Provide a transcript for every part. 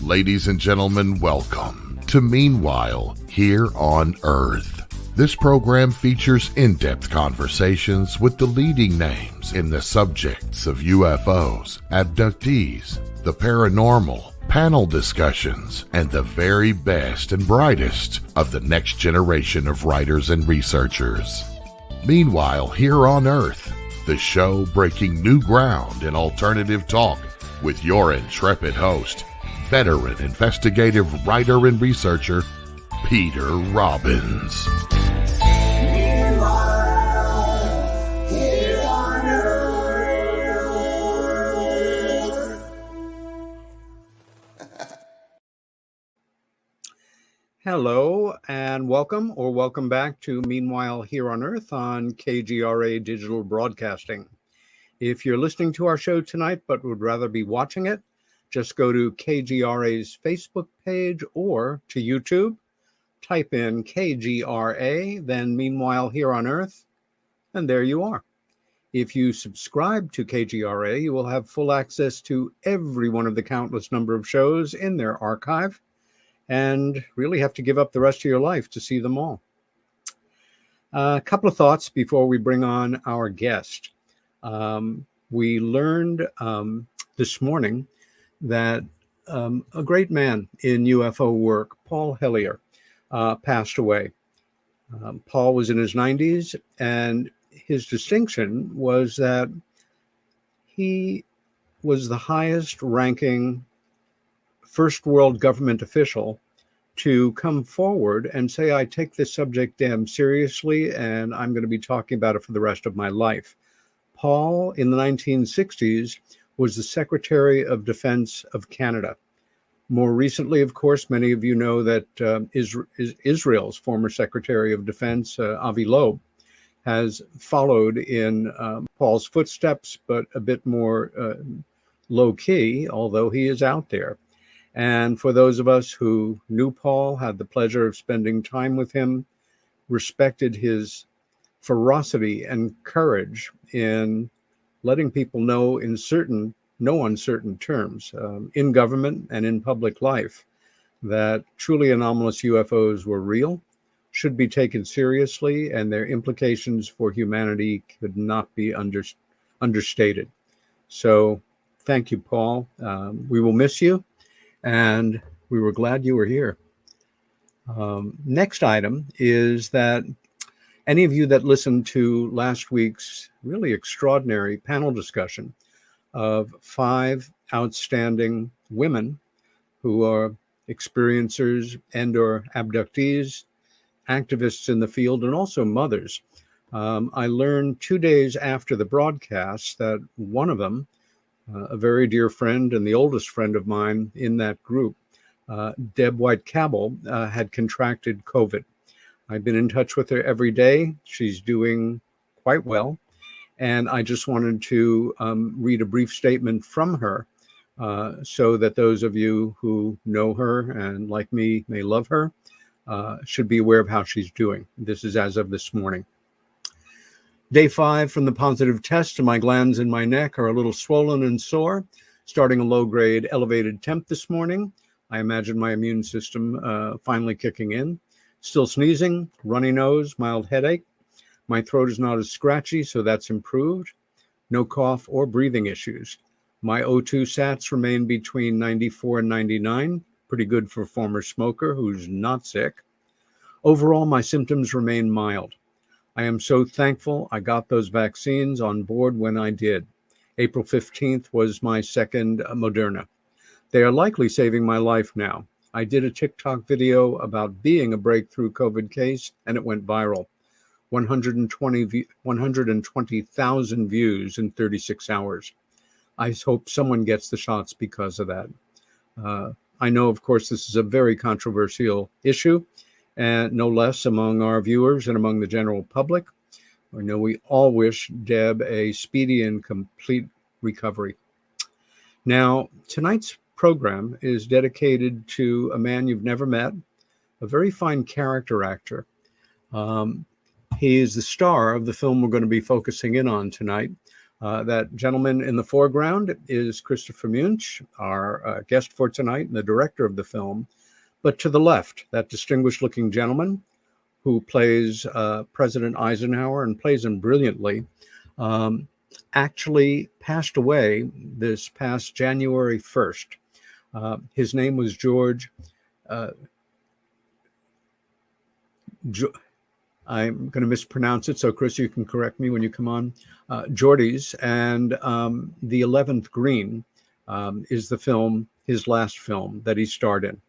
Ladies and gentlemen, welcome to Meanwhile Here on Earth. This program features in-depth conversations with the leading names in the subjects of UFOs, abductees, the paranormal, panel discussions, and the very best and brightest of the next generation of writers and researchers. Meanwhile Here on Earth, the show breaking new ground in alternative talk with your intrepid host, veteran investigative writer and researcher, Peter Robbins. Hello and welcome back to Meanwhile Here on Earth on KGRA Digital Broadcasting. If you're listening to our show tonight but would rather be watching it, just go to KGRA's Facebook page or to YouTube, type in KGRA, then Meanwhile Here on Earth, and there you are. If you subscribe to KGRA, you will have full access to every one of the countless number of shows in their archive, and really have to give up the rest of your life to see them all. A couple of thoughts before we bring on our guest. We learned this morning that a great man in UFO work, Paul Hellyer, passed away. Paul was in his 90s, and his distinction was that he was the highest ranking first world government official to come forward and say, I take this subject damn seriously, and I'm going to be talking about it for the rest of my life. Paul, in the 1960s, was the Secretary of Defense of Canada. More recently, of course, many of you know that Israel's former Secretary of Defense, Avi Loeb, has followed in Paul's footsteps, but a bit more low-key, although he is out there. And for those of us who knew Paul, had the pleasure of spending time with him, respected his ferocity and courage in letting people know in no uncertain terms, in government and in public life, that truly anomalous UFOs were real, should be taken seriously, and their implications for humanity could not be understated. So thank you, Paul. We will miss you, and we were glad you were here. Next item is that any of you that listened to last week's really extraordinary panel discussion of 5 outstanding women who are experiencers and or abductees, activists in the field, and also mothers. I learned 2 days after the broadcast that one of them, a very dear friend and the oldest friend of mine in that group, Deb White-Cabell, had contracted COVID. I've been in touch with her every day. She's doing quite well. And I just wanted to read a brief statement from her so that those of you who know her and like me may love her should be aware of how she's doing. This is as of this morning. Day 5 from the positive test, and my glands in my neck are a little swollen and sore, starting a low-grade elevated temp this morning. I imagine my immune system finally kicking in. Still sneezing, runny nose, mild headache. My throat is not as scratchy, so that's improved. No cough or breathing issues. My O2 sats remain between 94 and 99, pretty good for a former smoker who's not sick. Overall, my symptoms remain mild. I am so thankful I got those vaccines on board when I did. April 15th was my second Moderna. They are likely saving my life now. I did a TikTok video about being a breakthrough COVID case, and it went viral. 120,000 views in 36 hours. I hope someone gets the shots because of that. I know, of course, this is a very controversial issue, and no less among our viewers and among the general public. I know we all wish Deb a speedy and complete recovery. Now, tonight's program is dedicated to a man you've never met, a very fine character actor. He is the star of the film we're going to be focusing in on tonight. That gentleman in the foreground is Christopher Munch, our guest for tonight and the director of the film. But to the left, that distinguished-looking gentleman who plays President Eisenhower and plays him brilliantly, actually passed away this past January 1st. His name was George. I'm going to mispronounce it, so Chris, you can correct me when you come on. Geordies, and The 11th Green is the film, his last film that he starred in.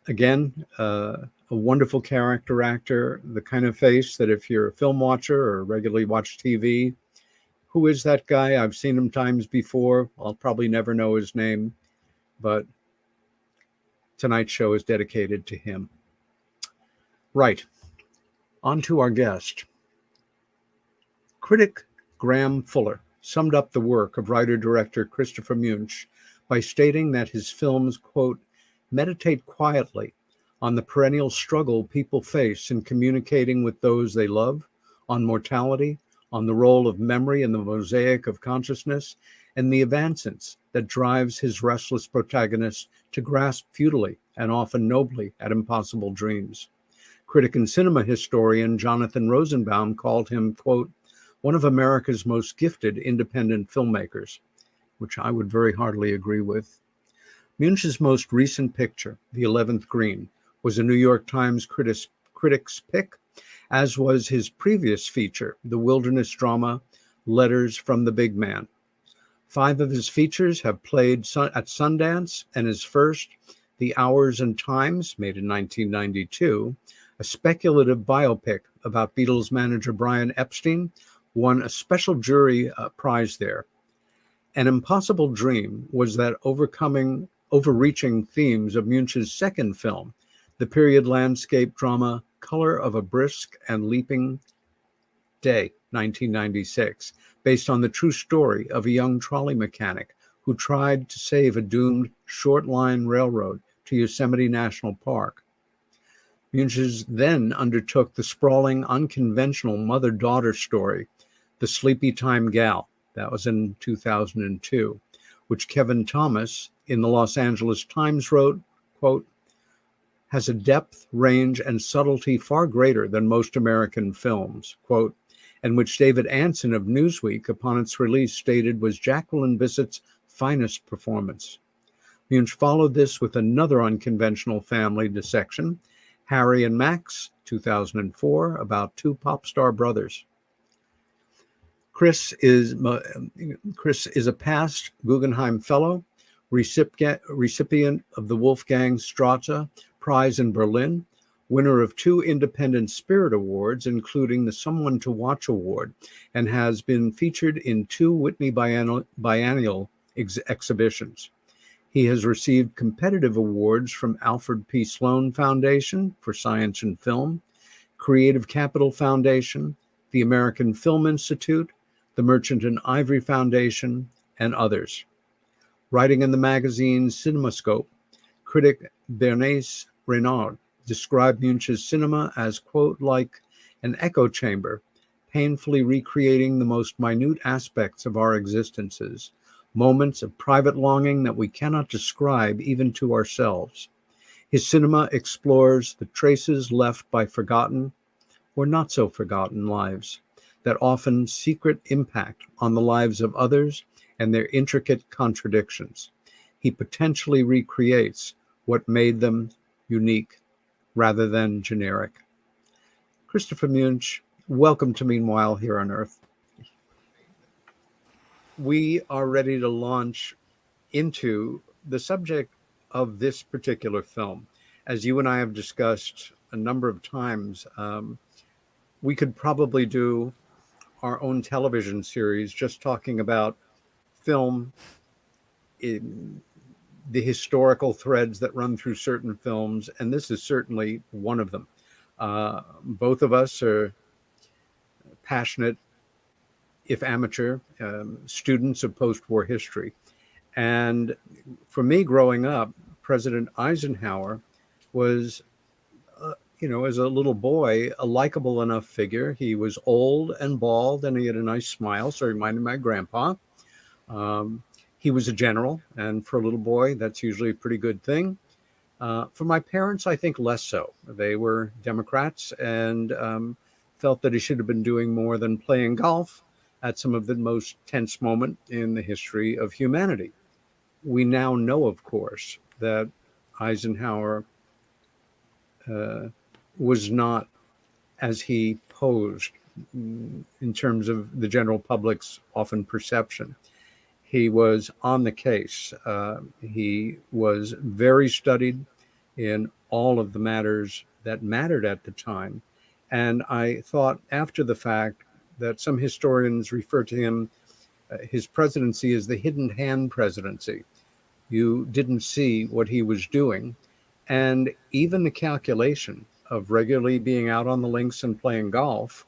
Again, a wonderful character actor, the kind of face that if you're a film watcher or regularly watch TV, who is that guy? I've seen him times before. I'll probably never know his name, but tonight's show is dedicated to him. Right, on to our guest. Critic Graham Fuller summed up the work of writer-director Christopher Munch by stating that his films, quote, meditate quietly on the perennial struggle people face in communicating with those they love, on mortality, on the role of memory in the mosaic of consciousness, and the advancements that drives his restless protagonist to grasp futilely and often nobly at impossible dreams. Critic and cinema historian Jonathan Rosenbaum called him, quote, one of America's most gifted independent filmmakers, which I would very heartily agree with. Munch's most recent picture, The 11th Green, was a New York Times critic's pick, as was his previous feature, the wilderness drama Letters from the Big Man. 5 of his features have played at Sundance, and his first, The Hours and Times, made in 1992, a speculative biopic about Beatles manager Brian Epstein, won a special jury prize there. An Impossible Dream was that overreaching themes of Munch's second film, the period landscape drama Color of a Brisk and Leaping Day, 1996, based on the true story of a young trolley mechanic who tried to save a doomed short-line railroad to Yosemite National Park. Munch then undertook the sprawling, unconventional mother-daughter story, The Sleepy Time Gal, that was in 2002, which Kevin Thomas in the Los Angeles Times wrote, quote, has a depth, range, and subtlety far greater than most American films, quote, and which David Anson of Newsweek, upon its release, stated was Jacqueline Bissett's finest performance. Munch followed this with another unconventional family dissection, Harry and Max, 2004, about 2 pop star brothers. Chris is a past Guggenheim Fellow, recipient of the Wolfgang Strauze Prize in Berlin, winner of 2 Independent Spirit Awards, including the Someone to Watch Award, and has been featured in 2 Whitney Biennial exhibitions. He has received competitive awards from Alfred P. Sloan Foundation for Science and Film, Creative Capital Foundation, the American Film Institute, the Merchant and Ivory Foundation, and others. Writing in the magazine CinemaScope, critic Bernice Renaud described Munch's cinema as, quote, like an echo chamber, painfully recreating the most minute aspects of our existences, moments of private longing that we cannot describe even to ourselves. His cinema explores the traces left by forgotten or not so forgotten lives that often secret impact on the lives of others and their intricate contradictions. He potentially recreates what made them unique rather than generic. Christopher Munch, welcome to Meanwhile Here on Earth. We are ready to launch into the subject of this particular film. As you and I have discussed a number of times, we could probably do our own television series just talking about film, in the historical threads that run through certain films, and this is certainly one of them. Both of us are passionate, if amateur, students of post-war history. And for me growing up, President Eisenhower was as a little boy, a likable enough figure. He was old and bald, and he had a nice smile, so he reminded my grandpa. Um, he was a general, and for a little boy, that's usually a pretty good thing. For my parents, I think less so. They were Democrats and felt that he should have been doing more than playing golf at some of the most tense moment in the history of humanity. We now know, of course, that Eisenhower uh, was not as he posed in terms of the general public's often perception. He was on the case. He was very studied in all of the matters that mattered at the time. And I thought after the fact that some historians refer to him, his presidency, as the hidden hand presidency. You didn't see what he was doing. And even the calculation of regularly being out on the links and playing golf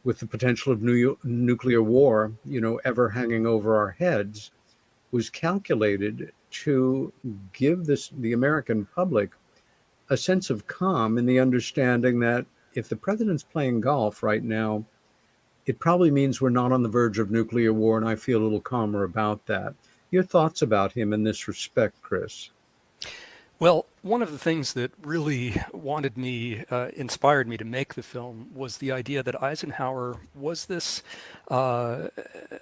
with the potential of nuclear war, ever hanging over our heads, was calculated to give the American public a sense of calm in the understanding that if the president's playing golf right now, it probably means we're not on the verge of nuclear war, and I feel a little calmer about that. Your thoughts about him in this respect, Chris? Well, one of the things that really inspired me to make the film was the idea that Eisenhower was this uh,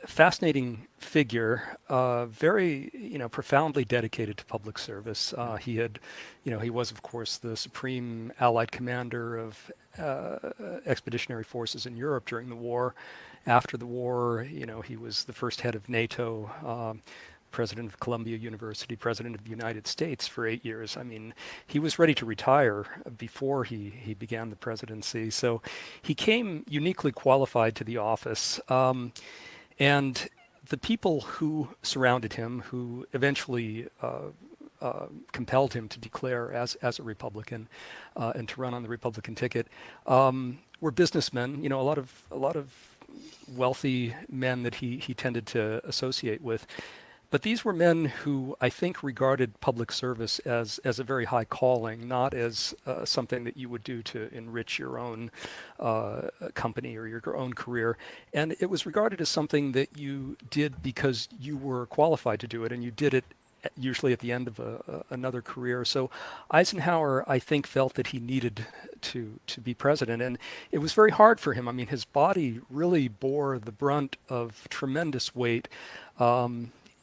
fascinating figure, very, profoundly dedicated to public service. He was, of course, the supreme Allied commander of expeditionary forces in Europe during the war. After the war, he was the first head of NATO. President of Columbia University, President of the United States for 8 years. I mean, he was ready to retire before he began the presidency. So he came uniquely qualified to the office. And the people who surrounded him, who eventually compelled him to declare as a Republican and to run on the Republican ticket, were businessmen. A lot of wealthy men that he tended to associate with. But these were men who I think regarded public service as a very high calling, not as something that you would do to enrich your own company or your own career. And it was regarded as something that you did because you were qualified to do it, and you did it usually at the end of another career. So Eisenhower, I think, felt that he needed to be president, and it was very hard for him. I mean, his body really bore the brunt of tremendous weight.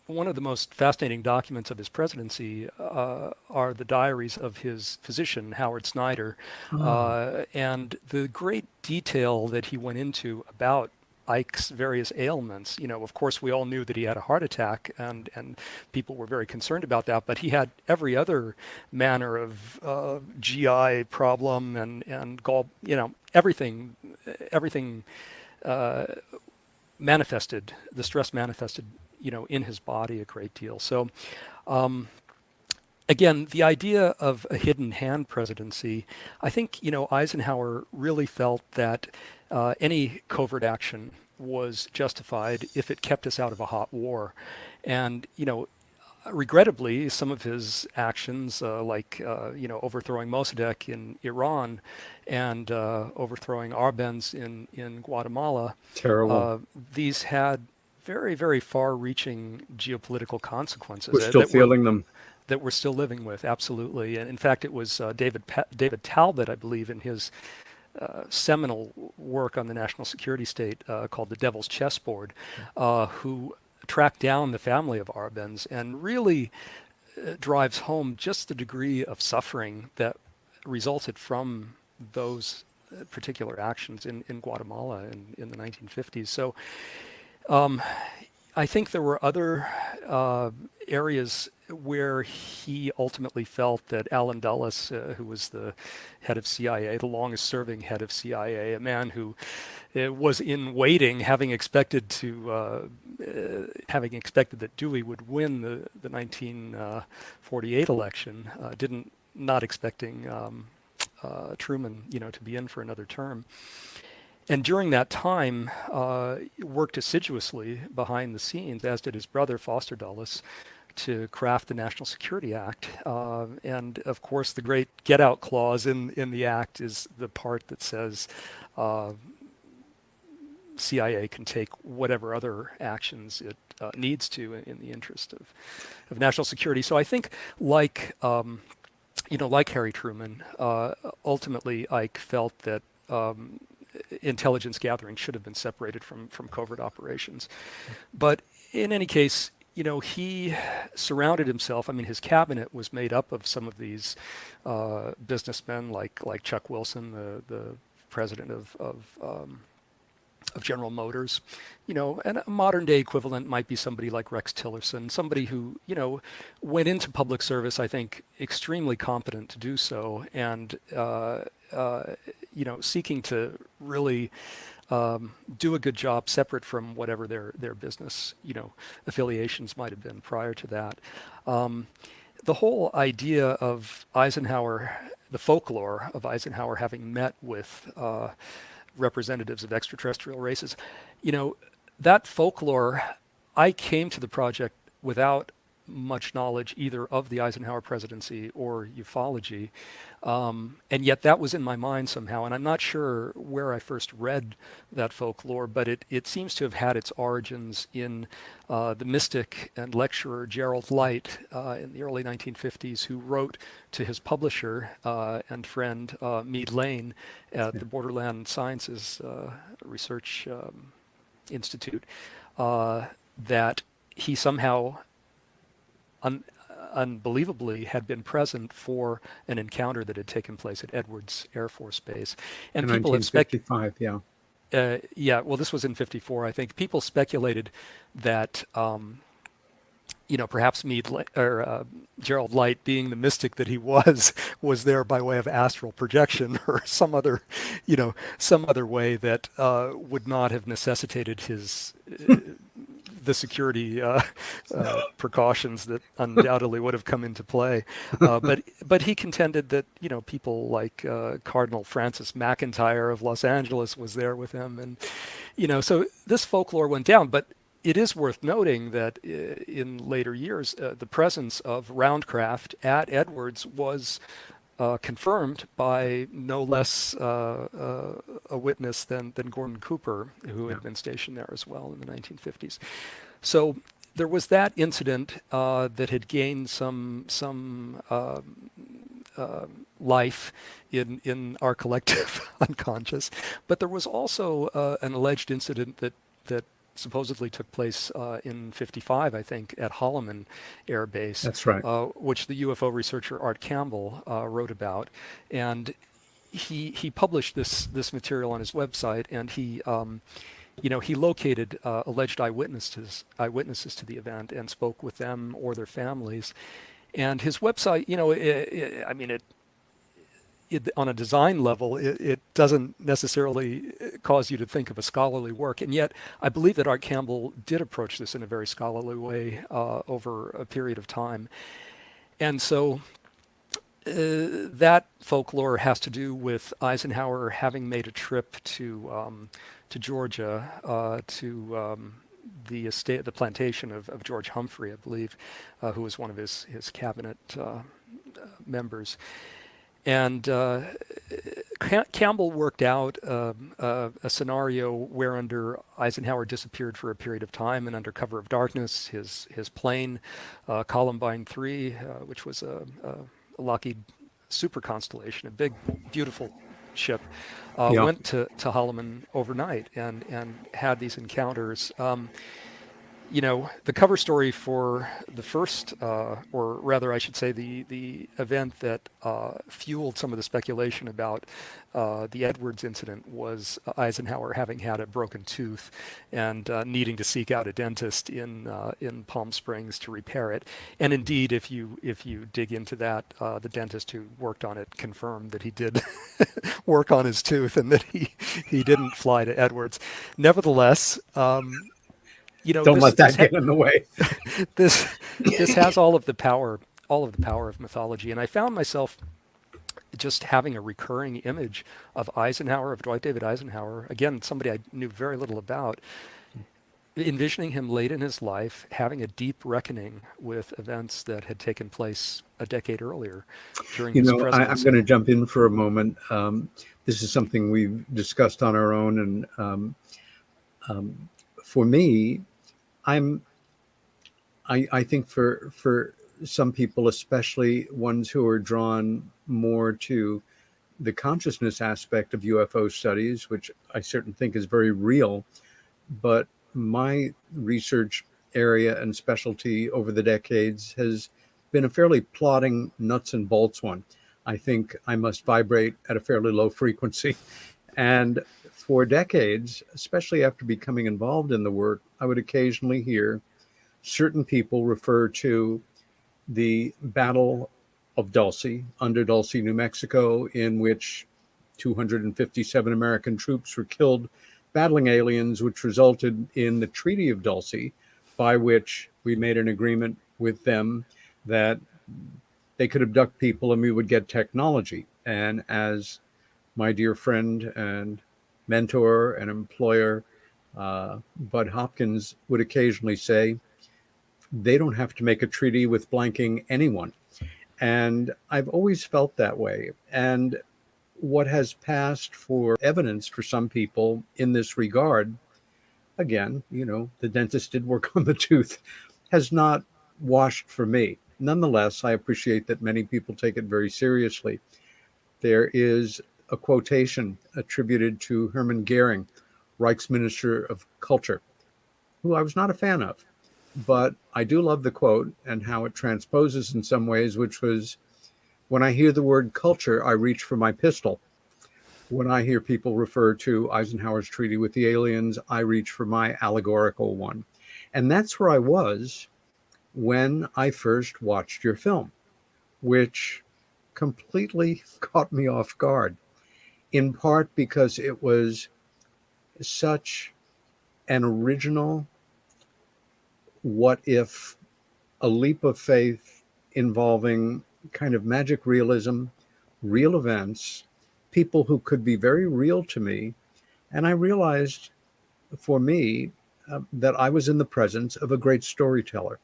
One of the most fascinating documents of his presidency are the diaries of his physician, Howard Snyder, and the great detail that he went into about Ike's various ailments. Of course, we all knew that he had a heart attack, and people were very concerned about that, but he had every other manner of GI problem and everything manifested, the stress manifested in his body a great deal. So again, the idea of a hidden hand presidency, I think, Eisenhower really felt that any covert action was justified if it kept us out of a hot war. And, regrettably, some of his actions, like overthrowing Mossadegh in Iran and overthrowing Arbenz in Guatemala, Terrible. these had very, very far-reaching geopolitical consequences We're still feeling them. that we're still living with. Absolutely, and in fact, it was David Talbot, I believe, in his seminal work on the national security state called "The Devil's Chessboard," who tracked down the family of Arbenz and really drives home just the degree of suffering that resulted from those particular actions in Guatemala in the 1950s. So. I think there were other areas where he ultimately felt that Allen Dulles, who was the head of CIA, the longest-serving head of CIA, a man who was in waiting, having expected that Dewey would win the 1948 election, not expecting Truman, to be in for another term. And during that time, worked assiduously behind the scenes, as did his brother, Foster Dulles, to craft the National Security Act. And of course, the great get out clause in the act is the part that says CIA can take whatever other actions it needs to in the interest of national security. So I think, like like Harry Truman, ultimately Ike felt that intelligence gathering should have been separated from covert operations. But in any case, he surrounded himself. I mean, his cabinet was made up of some of these businessmen, like Chuck Wilson, the president of General Motors, and a modern day equivalent might be somebody like Rex Tillerson, somebody who, went into public service, I think, extremely competent to do so, and, seeking to really do a good job separate from whatever their business, affiliations might have been prior to that. The whole idea of Eisenhower, the folklore of Eisenhower having met with representatives of extraterrestrial races, that folklore, I came to the project without much knowledge either of the Eisenhower presidency or ufology, and yet that was in my mind somehow, and I'm not sure where I first read that folklore, but it seems to have had its origins in the mystic and lecturer Gerald Light in the early 1950s, who wrote to his publisher and friend Meade Lane at the Borderland Sciences Research Institute, that he somehow unbelievably had been present for an encounter that had taken place at Edwards Air Force Base. And in people have 1955, yeah. well, this was in 54, I think. People speculated that, perhaps Gerald Light, being the mystic that he was there by way of astral projection or some other way that would not have necessitated his the security precautions that undoubtedly would have come into play. But he contended that, people like Cardinal Francis McIntyre of Los Angeles was there with him. And, so this folklore went down. But it is worth noting that in later years, the presence of roundcraft at Edwards was confirmed by no less a witness than Gordon Cooper, who had been stationed there as well in the 1950s. So there was that incident that had gained some life in our collective unconscious, but there was also an alleged incident that supposedly took place in 55, I think, at Holloman Air Base. That's right. Which the UFO researcher Art Campbell wrote about, and he published this material on his website, and he located alleged eyewitnesses to the event and spoke with them or their families. And his website, on a design level, it doesn't necessarily cause you to think of a scholarly work. And yet, I believe that Art Campbell did approach this in a very scholarly way over a period of time. And so that folklore has to do with Eisenhower having made a trip to Georgia, to the estate, the plantation of George Humphrey, I believe, who was one of his cabinet members. And Campbell worked out a scenario whereunder Eisenhower disappeared for a period of time, and under cover of darkness, his plane, Columbine 3, which was a Lockheed Super Constellation, a big, beautiful ship, went to Holloman overnight and had these encounters. The cover story for the first, or rather I should say the event that fueled some of the speculation about the Edwards incident was Eisenhower having had a broken tooth and needing to seek out a dentist in Palm Springs to repair it. And indeed, if you dig into that, the dentist who worked on it confirmed that he did work on his tooth and that he didn't fly to Edwards. Nevertheless, don't let that get in the way. This has all of the power of mythology, and I found myself just having a recurring image of Eisenhower, of Dwight David Eisenhower, again, somebody I knew very little about, envisioning him late in his life having a deep reckoning with events that had taken place a decade earlier during his I'm going to presidency. jump in for a moment. This is something we've discussed on our own, and for me, I'm I think for some people, especially ones who are drawn more to the consciousness aspect of UFO studies, which I certainly think is very real, but my research area and specialty over the decades has been a fairly plodding nuts and bolts one. I think I must vibrate at a fairly low frequency. And for decades, especially after becoming involved in the work, I would occasionally hear certain people refer to the Battle of Dulce under Dulce, New Mexico, in which 257 American troops were killed battling aliens, which resulted in the Treaty of Dulce, by which we made an agreement with them that they could abduct people and we would get technology. And as my dear friend and mentor and employer, Bud Hopkins, would occasionally say, they don't have to make a treaty with blanking anyone. And I've always felt that way. And what has passed for evidence for some people in this regard, again, the dentist did work on the tooth, has not washed for me. Nonetheless, I appreciate that many people take it very seriously. There is a quotation attributed to Hermann Goering, Reich's Minister of Culture, who I was not a fan of. But I do love the quote and how it transposes in some ways, which was, when I hear the word culture, I reach for my pistol. When I hear people refer to Eisenhower's treaty with the aliens, I reach for my allegorical one. And that's where I was when I first watched your film, which completely caught me off guard, in part because it was such an original what if, a leap of faith involving kind of magic realism, real events, people who could be very real to me. And I realized for me that I was in the presence of a great storyteller.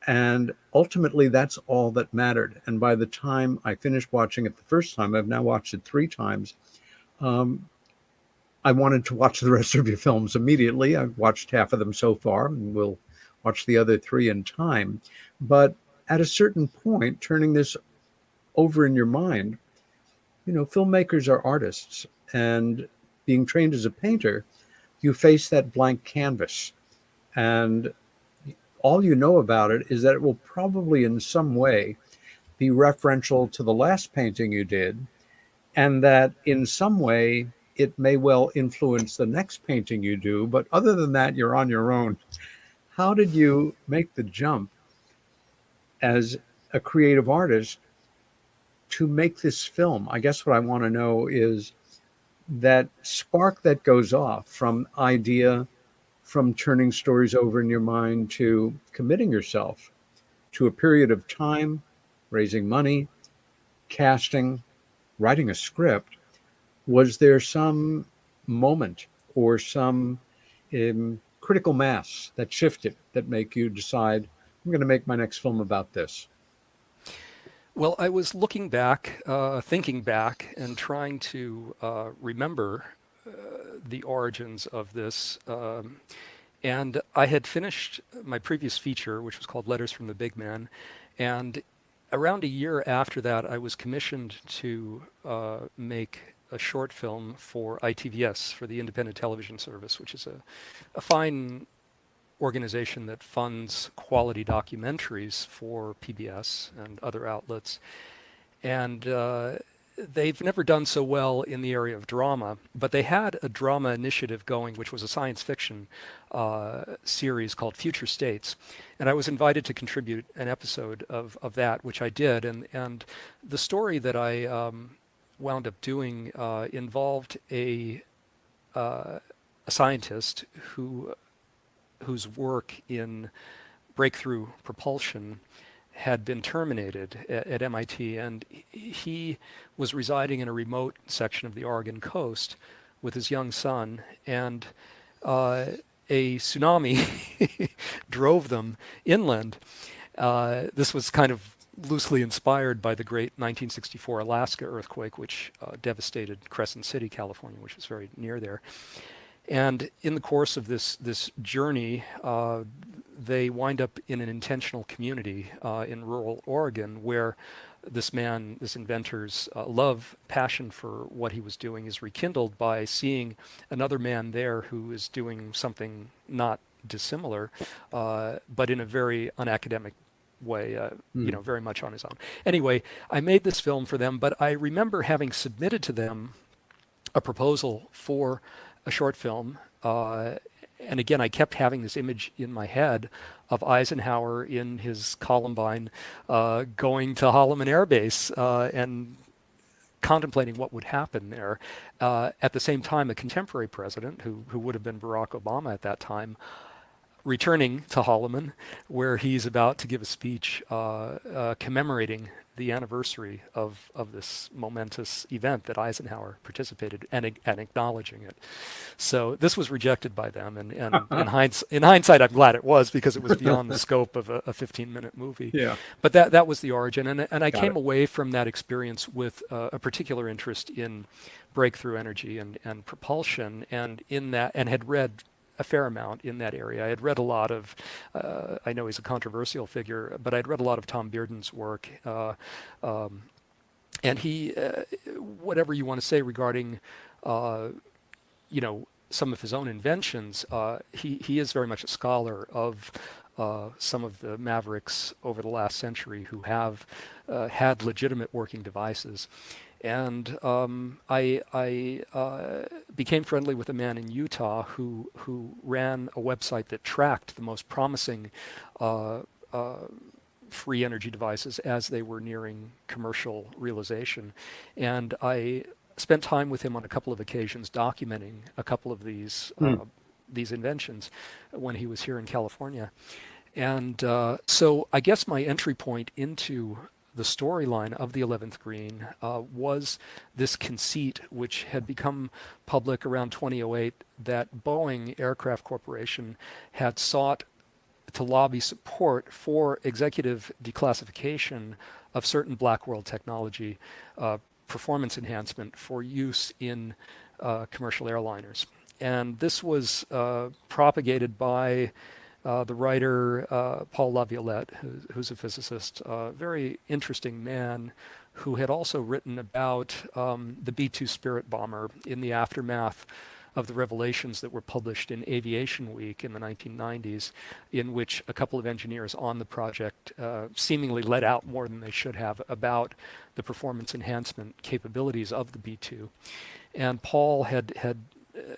And ultimately, that's all that mattered. And by the time I finished watching it the first time, I've now watched it 3 times. Um, I wanted to watch the rest of your films immediately. I've watched half of them so far, and we'll watch the other 3 in time. But at a certain point, turning this over in your mind, filmmakers are artists, and being trained as a painter, you face that blank canvas. And all you know about it is that it will probably in some way be referential to the last painting you did, and that in some way it may well influence the next painting you do. But other than that, you're on your own. How did you make the jump as a creative artist to make this film? I guess what I want to know is that spark that goes off from idea, from turning stories over in your mind to committing yourself to a period of time, raising money, casting, writing a script. Was there some moment or some critical mass that shifted that make you decide, I'm going to make my next film about this? Well, I was looking back, thinking back, and trying to remember the origins of this. And I had finished my previous feature, which was called Letters from the Big Man. And around a year after that, I was commissioned to make a short film for ITVS, for the Independent Television Service, which is a fine organization that funds quality documentaries for PBS and other outlets. And they've never done so well in the area of drama, but they had a drama initiative going, which was a science fiction series called Future States. And I was invited to contribute an episode of that, which I did. And the story that I wound up doing involved a scientist whose work in breakthrough propulsion had been terminated at MIT, and he was residing in a remote section of the Oregon coast with his young son, and a tsunami drove them inland. This was kind of loosely inspired by the great 1964 Alaska earthquake, which devastated Crescent City, California, which was very near there. And in the course of this journey, they wind up in an intentional community in rural Oregon, where this inventor's passion for what he was doing is rekindled by seeing another man there who is doing something not dissimilar, but in a very unacademic way, very much on his own. Anyway, I made this film for them, but I remember having submitted to them a proposal for a short film. And again, I kept having this image in my head of Eisenhower in his Columbine going to Holloman Air Base and contemplating what would happen there. At the same time, a contemporary president, who would have been Barack Obama at that time, returning to Holloman, where he's about to give a speech commemorating the anniversary of this momentous event that Eisenhower participated and acknowledging it. So this was rejected by them, and in hindsight, I'm glad it was, because it was beyond the scope of a 15-minute movie. Yeah. But that was the origin, and I came away from that experience with a particular interest in breakthrough energy and propulsion, and had read a fair amount in that area. I had read a lot of, I know he's a controversial figure, but I'd read a lot of Tom Bearden's work. And he, whatever you want to say regarding, some of his own inventions, he is very much a scholar of some of the mavericks over the last century who have had legitimate working devices. And I became friendly with a man in Utah who ran a website that tracked the most promising free energy devices as they were nearing commercial realization. And I spent time with him on a couple of occasions documenting a couple of these inventions when he was here in California. And so I guess my entry point into the storyline of the 11th Green was this conceit, which had become public around 2008, that Boeing Aircraft Corporation had sought to lobby support for executive declassification of certain black world technology, performance enhancement for use in commercial airliners. And this was propagated by the writer Paul Laviolette, who's a physicist, a very interesting man who had also written about the B-2 Spirit bomber in the aftermath of the revelations that were published in Aviation Week in the 1990s, in which a couple of engineers on the project seemingly let out more than they should have about the performance enhancement capabilities of the B-2. And Paul had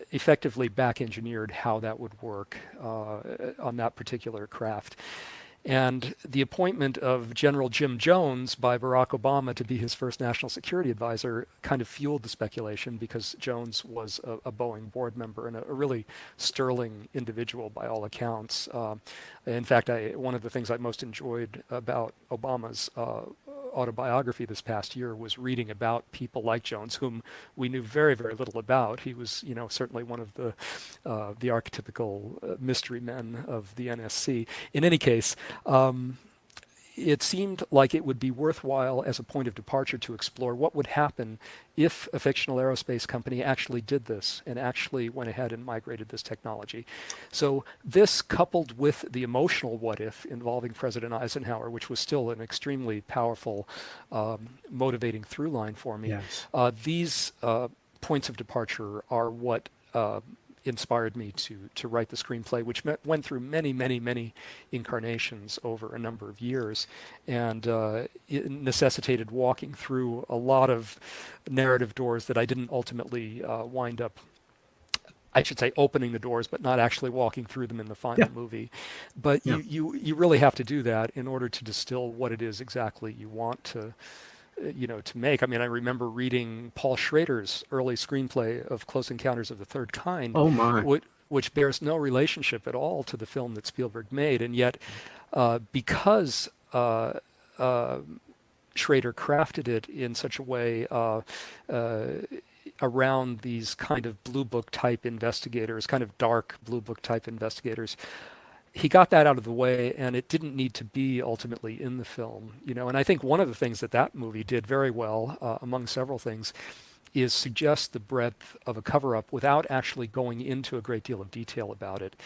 effectively back-engineered how that would work on that particular craft. And the appointment of General Jim Jones by Barack Obama to be his first national security advisor kind of fueled the speculation, because Jones was a Boeing board member and a really sterling individual by all accounts. In fact, one of the things I most enjoyed about Obama's autobiography this past year was reading about people like Jones, whom we knew very, very little about. He was, certainly one of the archetypical mystery men of the NSC. In any case, it seemed like it would be worthwhile as a point of departure to explore what would happen if a fictional aerospace company actually did this and actually went ahead and migrated this technology. So this, coupled with the emotional what if involving President Eisenhower, which was still an extremely powerful motivating through line for me, Yes. These points of departure are what inspired me to write the screenplay, which went through many, many, many incarnations over a number of years, and it necessitated walking through a lot of narrative doors that I didn't ultimately wind up, I should say, opening the doors, but not actually walking through them in the final movie. But you really have to do that in order to distill what it is exactly you want to make. I mean, I remember reading Paul Schrader's early screenplay of Close Encounters of the Third Kind, Oh my. which bears no relationship at all to the film that Spielberg made. And yet, because Schrader crafted it in such a way, around these kind of blue book type investigators, kind of dark blue book type investigators. He got that out of the way, and it didn't need to be ultimately in the film, And I think one of the things that that movie did very well, among several things, is suggest the breadth of a cover-up without actually going into a great deal of detail about it.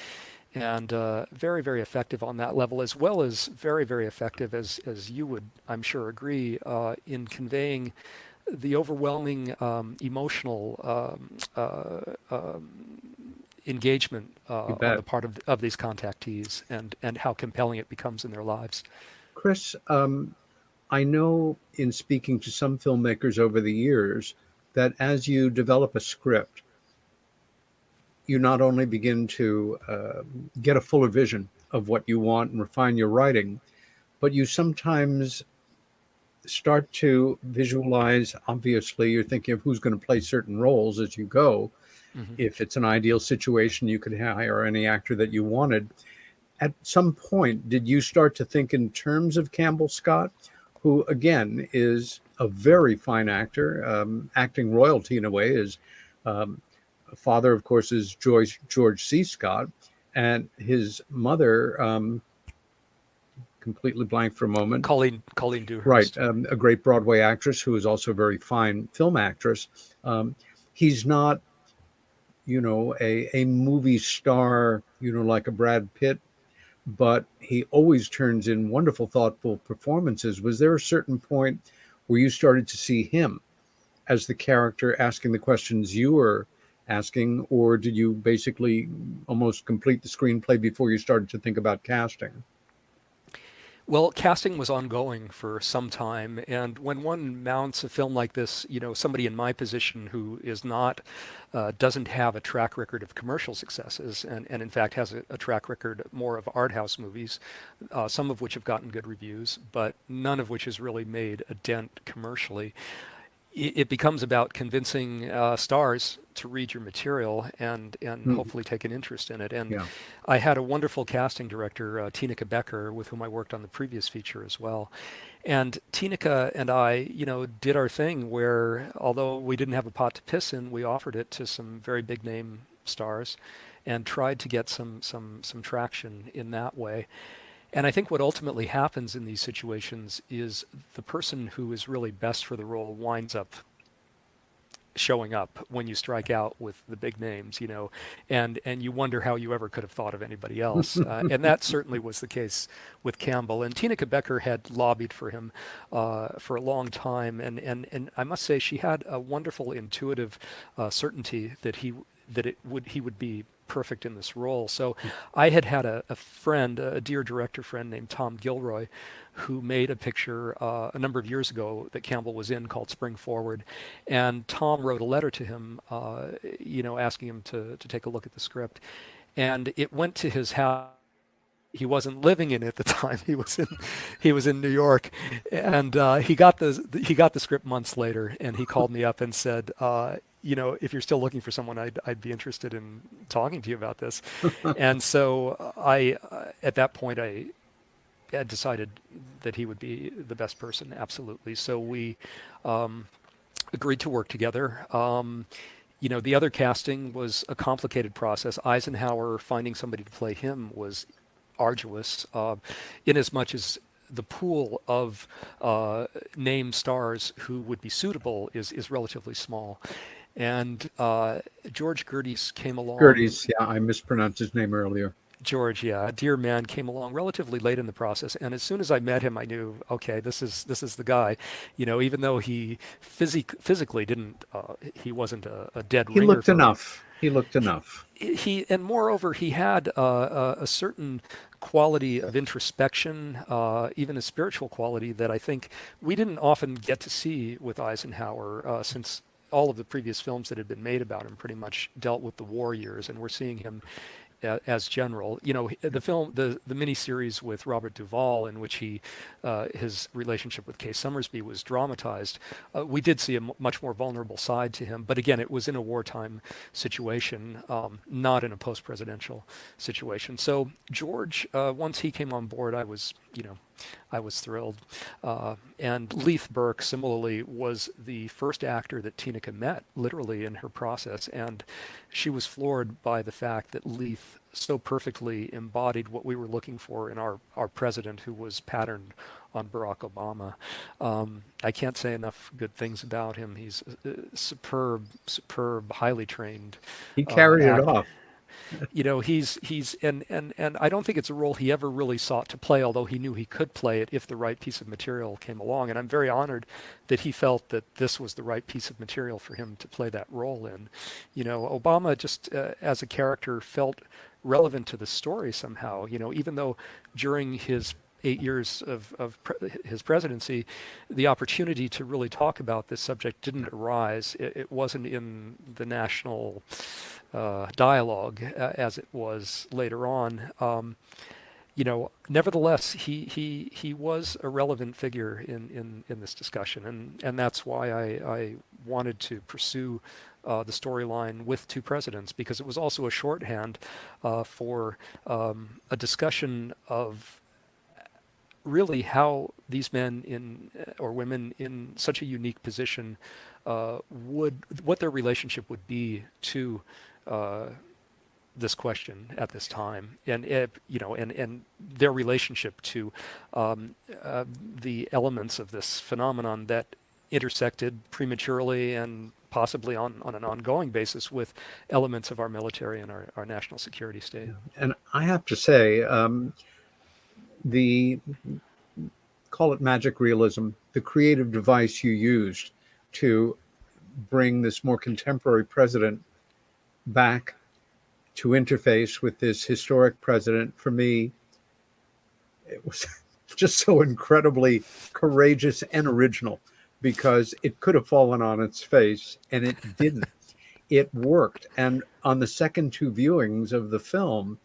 And very, very effective on that level, as well as very, very effective, as you would, I'm sure, agree, in conveying the overwhelming emotional engagement on the part of these contactees, and how compelling it becomes in their lives. Chris, I know in speaking to some filmmakers over the years that as you develop a script, you not only begin to get a fuller vision of what you want and refine your writing, but you sometimes start to visualize. Obviously, you're thinking of who's going to play certain roles as you go. Mm-hmm. If it's an ideal situation, you could hire any actor that you wanted. At some point, did you start to think in terms of Campbell Scott, who, again, is a very fine actor, acting royalty in a way? His father, of course, is George C. Scott, and his mother, completely blank for a moment. Colleen Dewhurst. Right, a great Broadway actress who is also a very fine film actress. He's not, a movie star, like a Brad Pitt, but he always turns in wonderful, thoughtful performances. Was there a certain point where you started to see him as the character asking the questions you were asking, or did you basically almost complete the screenplay before you started to think about casting? Well, casting was ongoing for some time, and when one mounts a film like this, somebody in my position who is not, doesn't have a track record of commercial successes, and in fact has a track record more of art house movies, some of which have gotten good reviews, but none of which has really made a dent commercially. It becomes about convincing stars to read your material and hopefully take an interest in it. And Yeah. I had a wonderful casting director, Tineke Becker, with whom I worked on the previous feature as well. And Tineke and I, did our thing where, although we didn't have a pot to piss in, we offered it to some very big name stars and tried to get some traction in that way. And I think what ultimately happens in these situations is the person who is really best for the role winds up showing up when you strike out with the big names, and you wonder how you ever could have thought of anybody else. And that certainly was the case with Campbell. And Tineke Becker had lobbied for him for a long time, and I must say she had a wonderful intuitive certainty that he would be perfect in this role. So I had a friend, a dear director friend named Tom Gilroy, who made a picture a number of years ago that Campbell was in called Spring Forward. And Tom wrote a letter to him, asking him to take a look at the script. And it went to his house. He wasn't living in it at the time. He was in New York, and he got the script months later, and he called me up and said, if you're still looking for someone, I'd be interested in talking to you about this. And so at that point, I had decided that he would be the best person, absolutely. So we agreed to work together. The other casting was a complicated process. Eisenhower, finding somebody to play him was arduous, in as much as the pool of named stars who would be suitable is relatively small. And George Gerdes came along. Gerdes, yeah, I mispronounced his name earlier. George, yeah, a dear man, came along relatively late in the process, and as soon as I met him, I knew, okay, this is the guy. Even though he physically didn't, he wasn't a dead ringer. He looked enough. He looked enough. And moreover, he had a certain quality of introspection, even a spiritual quality that I think we didn't often get to see with Eisenhower, since all of the previous films that had been made about him pretty much dealt with the war years, and we're seeing him as general. The film, the miniseries with Robert Duvall, in which his relationship with Kay Summersby was dramatized, we did see a much more vulnerable side to him. But again, it was in a wartime situation, not in a post-presidential situation. So George, once he came on board, I was, I was thrilled. And Leith Burke, similarly, was the first actor that Tineke met, literally, in her process. And she was floored by the fact that Leith so perfectly embodied what we were looking for in our president, who was patterned on Barack Obama. I can't say enough good things about him. He's superb, highly trained. He carried it off. You know, he's and I don't think it's a role he ever really sought to play, although he knew he could play it if the right piece of material came along. And I'm very honored that he felt that this was the right piece of material for him to play that role in. You know, Obama just as a character felt relevant to the story somehow. You know, even though during his 8 years of his presidency, the opportunity to really talk about this subject didn't arise. It wasn't in the national dialogue as it was later on. You know, nevertheless, he was a relevant figure in this discussion, and that's why I wanted to pursue the storyline with two presidents, because it was also a shorthand for a discussion of really how these men or women in such a unique position what their relationship would be to this question at this time, and you know, and their relationship to the elements of this phenomenon that intersected prematurely and possibly on an ongoing basis with elements of our military and our national security state. And I have to say, call it magic realism, the creative device you used to bring this more contemporary president back to interface with this historic president, for me, it was just so incredibly courageous and original, because it could have fallen on its face and it didn't. It worked. And on the second two viewings of the film,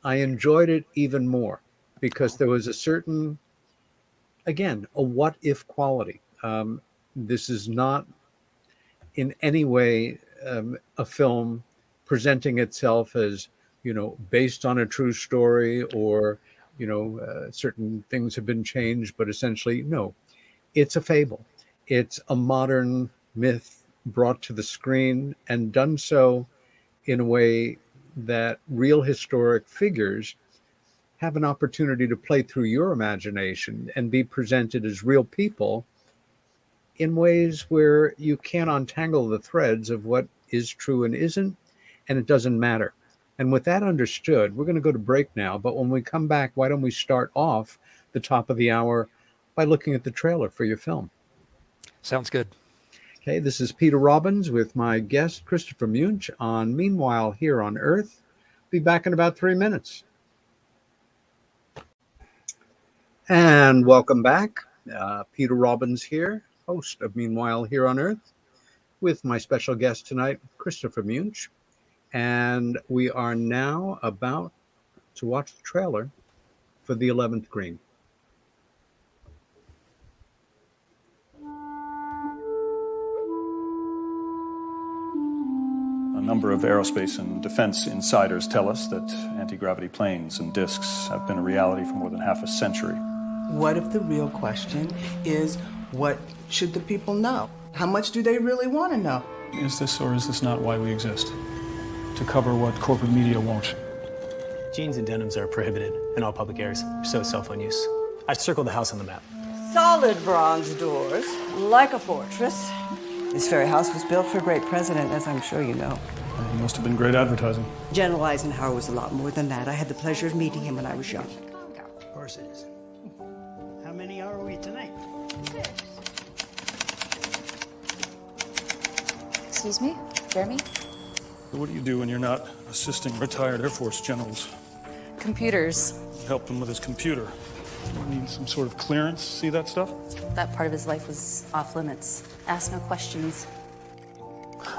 I enjoyed it even more, because there was a certain, again, a what if quality. This is not in any way a film presenting itself as, you know, based on a true story, or, you know, certain things have been changed, but essentially, no, it's a fable. It's a modern myth brought to the screen, and done so in a way that real historic figures have an opportunity to play through your imagination and be presented as real people in ways where you can't untangle the threads of what is true and isn't, and it doesn't matter. And with that understood, we're going to go to break now, but when we come back, why don't we start off the top of the hour by looking at the trailer for your film? Sounds good. Okay, this is Peter Robbins with my guest, Christopher Munch, on Meanwhile Here on Earth. Be back in about 3 minutes. And welcome back. Peter Robbins here, host of Meanwhile Here on Earth, with my special guest tonight, Christopher Munch. And we are now about to watch the trailer for The 11th Green. A number of aerospace and defense insiders tell us that anti-gravity planes and discs have been a reality for more than half a century. What if the real question is, what should the people know? How much do they really want to know? Is this or is this not why we exist? To cover what corporate media won't. Jeans and denims are prohibited in all public areas, so is cell phone use. I've circled the house on the map. Solid bronze doors, like a fortress. This very house was built for a great president, as I'm sure you know. It must have been great advertising. General Eisenhower was a lot more than that. I had the pleasure of meeting him when I was young. Of course it is. How many are we tonight? 6. Excuse me, Jeremy? So what do you do when you're not assisting retired Air Force generals? Computers. Help him with his computer. You need some sort of clearance, see that stuff? That part of his life was off limits. Ask no questions.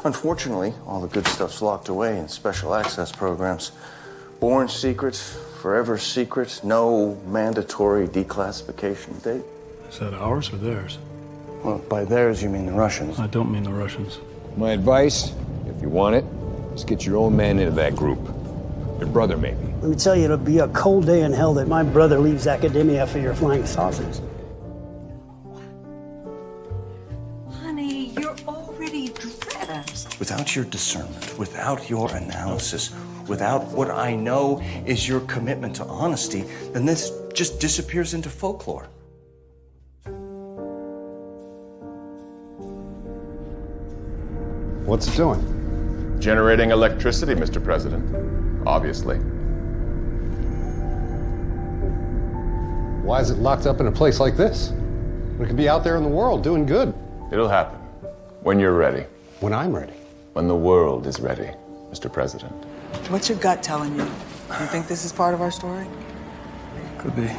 Unfortunately, all the good stuff's locked away in special access programs. Born secrets, forever secrets, no mandatory declassification date. Is that ours or theirs? Well, by theirs, you mean the Russians. I don't mean the Russians. My advice, if you want it, is get your own man into that group. Your brother, maybe. Let me tell you, it'll be a cold day in hell that my brother leaves academia for your flying saucers. Honey, you're already dressed. Without your discernment, without your analysis, without what I know is your commitment to honesty, then this just disappears into folklore. What's it doing? Generating electricity, Mr. President. Obviously. Why is it locked up in a place like this? We could be out there in the world doing good. It'll happen. When you're ready. When I'm ready. When the world is ready, Mr. President. What's your gut telling you? You think this is part of our story? Could be.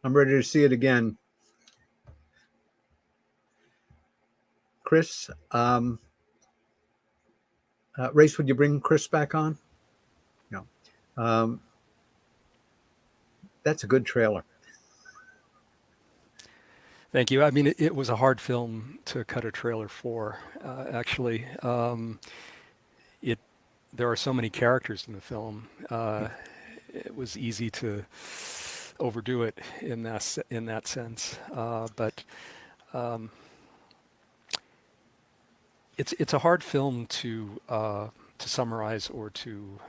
I'm ready to see it again. Chris, Race, would you bring Chris back on? No. That's a good trailer. Thank you. I mean, it was a hard film to cut a trailer for, actually. There are so many characters in the film. It was easy to overdo it in that sense. But it's a hard film to summarize or to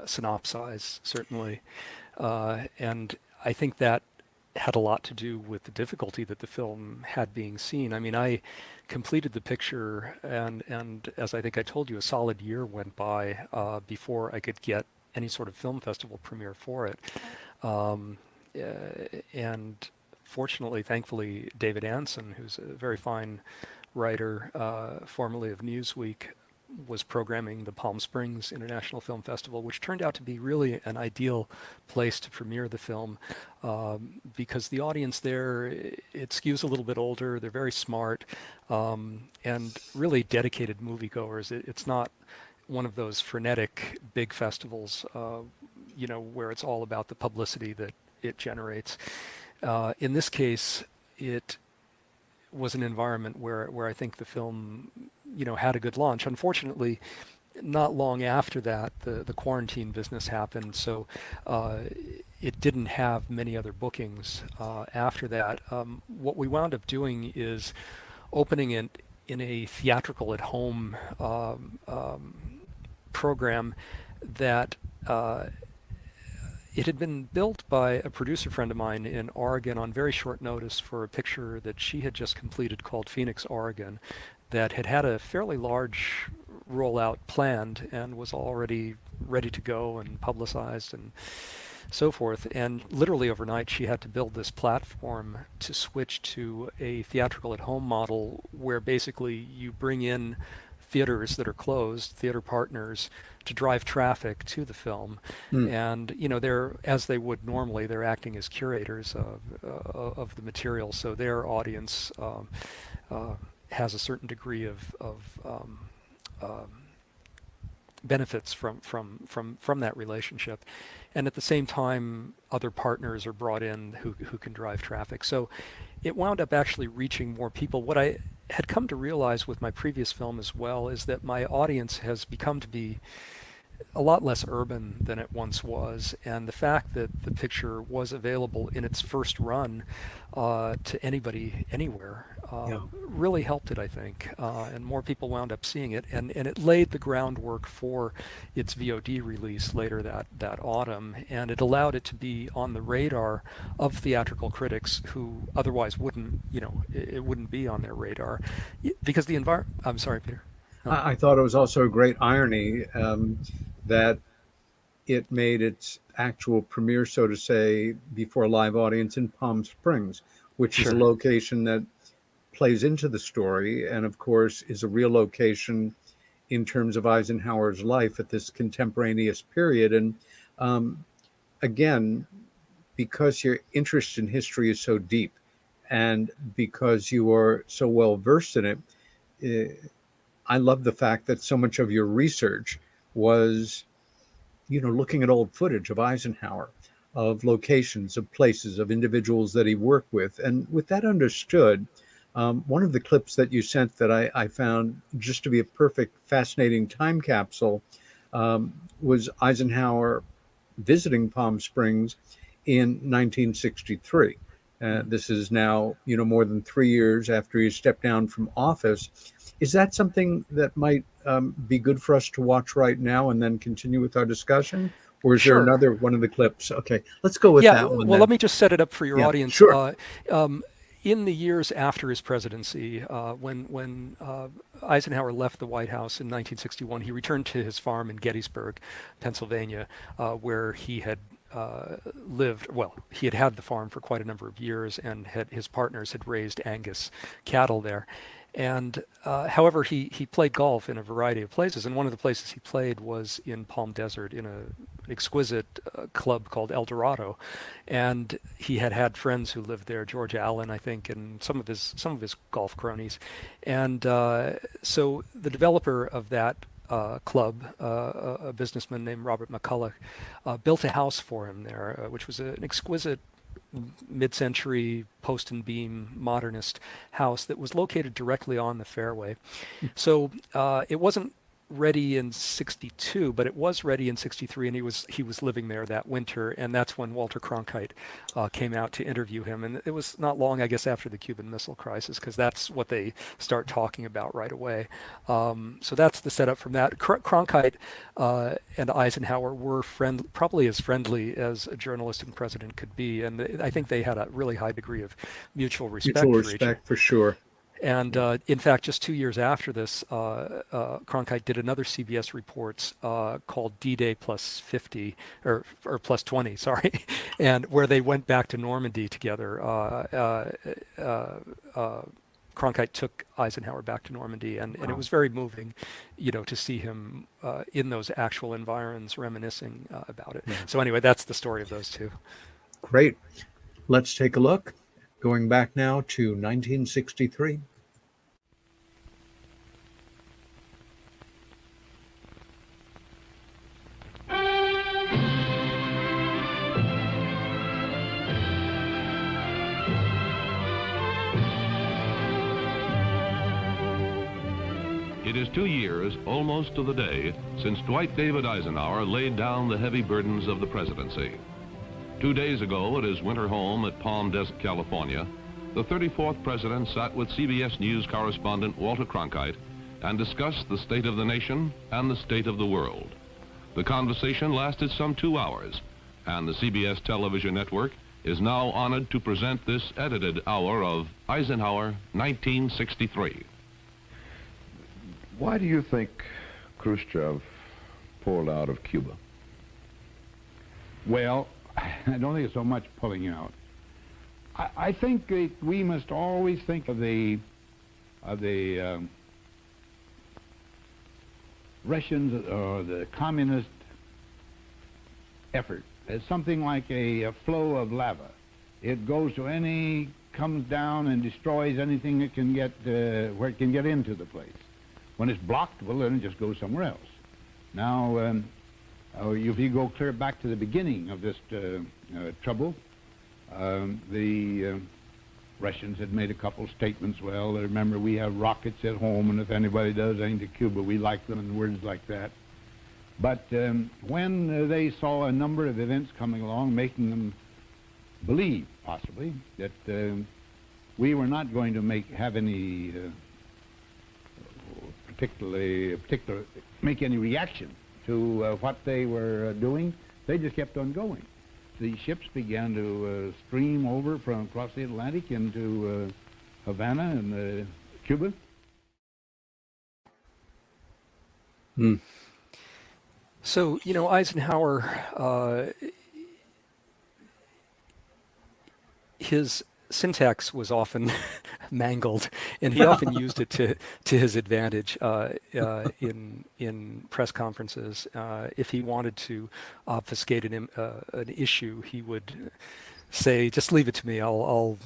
synopsize, certainly. And I think that had a lot to do with the difficulty that the film had being seen. I mean, I completed the picture, and as I think I told you, a solid year went by before I could get any sort of film festival premiere for it. And fortunately, thankfully, David Anson, who's a very fine writer, formerly of Newsweek, was programming the Palm Springs International Film Festival, which turned out to be really an ideal place to premiere the film because the audience there, it skews a little bit older, they're very smart, and really dedicated moviegoers. It's not one of those frenetic big festivals, where it's all about the publicity that it generates. In this case, it was an environment where I think the film, had a good launch. Unfortunately, not long after that, the quarantine business happened, so it didn't have many other bookings after that. What we wound up doing is opening it in a theatrical at home program that it had been built by a producer friend of mine in Oregon on very short notice for a picture that she had just completed called Phoenix, Oregon, that had a fairly large rollout planned and was already ready to go and publicized and so forth. And literally overnight, she had to build this platform to switch to a theatrical at home model where basically you bring in theaters that are closed, theater partners, to drive traffic to the film. And they're, as they would normally, they're acting as curators of the material, so their audience has a certain degree of benefits from that relationship, and at the same time other partners are brought in who can drive traffic. So it wound up actually reaching more people. What I had come to realize with my previous film as well is that my audience has become to be a lot less urban than it once was, and the fact that the picture was available in its first run to anybody anywhere really helped it, I think, and more people wound up seeing it, and it laid the groundwork for its VOD release later that autumn, and it allowed it to be on the radar of theatrical critics who otherwise wouldn't, it wouldn't be on their radar because the environment. I'm sorry, Peter. I thought it was also a great irony that it made its actual premiere, so to say, before a live audience in Palm Springs, which is a location that plays into the story and, of course, is a real location in terms of Eisenhower's life at this contemporaneous period. And again, because your interest in history is so deep and because you are so well versed in it, I love the fact that so much of your research was looking at old footage of Eisenhower, of locations, of places, of individuals that he worked with. And with that understood, one of the clips that you sent that I found just to be a perfect, fascinating time capsule was Eisenhower visiting Palm Springs in 1963. This is now, more than 3 years after he stepped down from office. Is that something that might be good for us to watch right now and then continue with our discussion? Or is there another one of the clips? Okay, let's go with that one. Well, then. let me just set it up for your audience. Sure. In the years after his presidency, when Eisenhower left the White House in 1961, he returned to his farm in Gettysburg, Pennsylvania, where he had lived. Well, he had the farm for quite a number of years, and his partners had raised Angus cattle there. And however, he played golf in a variety of places, and one of the places he played was in Palm Desert in an exquisite club called El Dorado, and he had friends who lived there, George Allen, I think, and some of his golf cronies, and so the developer of that club, a businessman named Robert McCulloch, built a house for him there, which was an exquisite mid-century post and beam modernist house that was located directly on the fairway. So it wasn't ready in 62, but it was ready in 63, and he was living there that winter, and that's when Walter Cronkite came out to interview him. And it was not long, I guess, after the Cuban Missile Crisis, because that's what they start talking about right away. So that's the setup from that. Cronkite and Eisenhower were probably as friendly as a journalist and president could be, and I think they had a really high degree of mutual respect for sure. And in fact, just 2 years after this, Cronkite did another CBS reports called D-Day plus 50 or plus 20, sorry, and where they went back to Normandy together. Cronkite took Eisenhower back to Normandy, and it was very moving, to see him in those actual environs reminiscing about it. So anyway, that's the story of those two. Great. Let's take a look. Going back now to 1963. It is 2 years, almost to the day, since Dwight David Eisenhower laid down the heavy burdens of the presidency. 2 days ago at his winter home at Palm Desert, California, the 34th president sat with CBS News correspondent Walter Cronkite and discussed the state of the nation and the state of the world. The conversation lasted some 2 hours, and the CBS television network is now honored to present this edited hour of Eisenhower 1963. Why do you think Khrushchev pulled out of Cuba? Well, I don't think it's so much pulling out. I think that we must always think of the Russians or the communist effort as something like a flow of lava. It goes to comes down and destroys anything it can get where it can get into the place. When it's blocked, well, then it just goes somewhere else. Now, if you go clear back to the beginning of this trouble, the Russians had made a couple statements. Well, remember, we have rockets at home, and if anybody does anything to Cuba, we like them, and words like that. But when they saw a number of events coming along, making them believe, possibly, that we were not going to have any make any reaction to what they were doing, they just kept on going. The ships began to stream over from across the Atlantic into Havana and Cuba. So, Eisenhower, his syntax was often mangled, and he often used it to his advantage in press conferences. If he wanted to obfuscate an issue, he would say, "Just leave it to me. I'll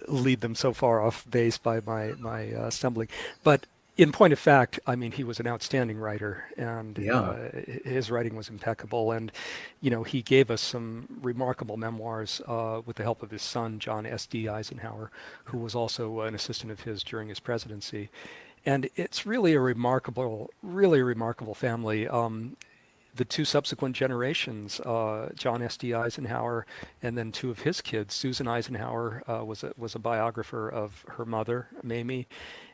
lead them so far off base by my stumbling." But in point of fact, I mean, he was an outstanding writer, and his writing was impeccable. And, he gave us some remarkable memoirs with the help of his son, John S.D. Eisenhower, who was also an assistant of his during his presidency. And it's really a really remarkable family. The two subsequent generations, John S.D. Eisenhower, and then two of his kids, Susan Eisenhower was a biographer of her mother, Mamie,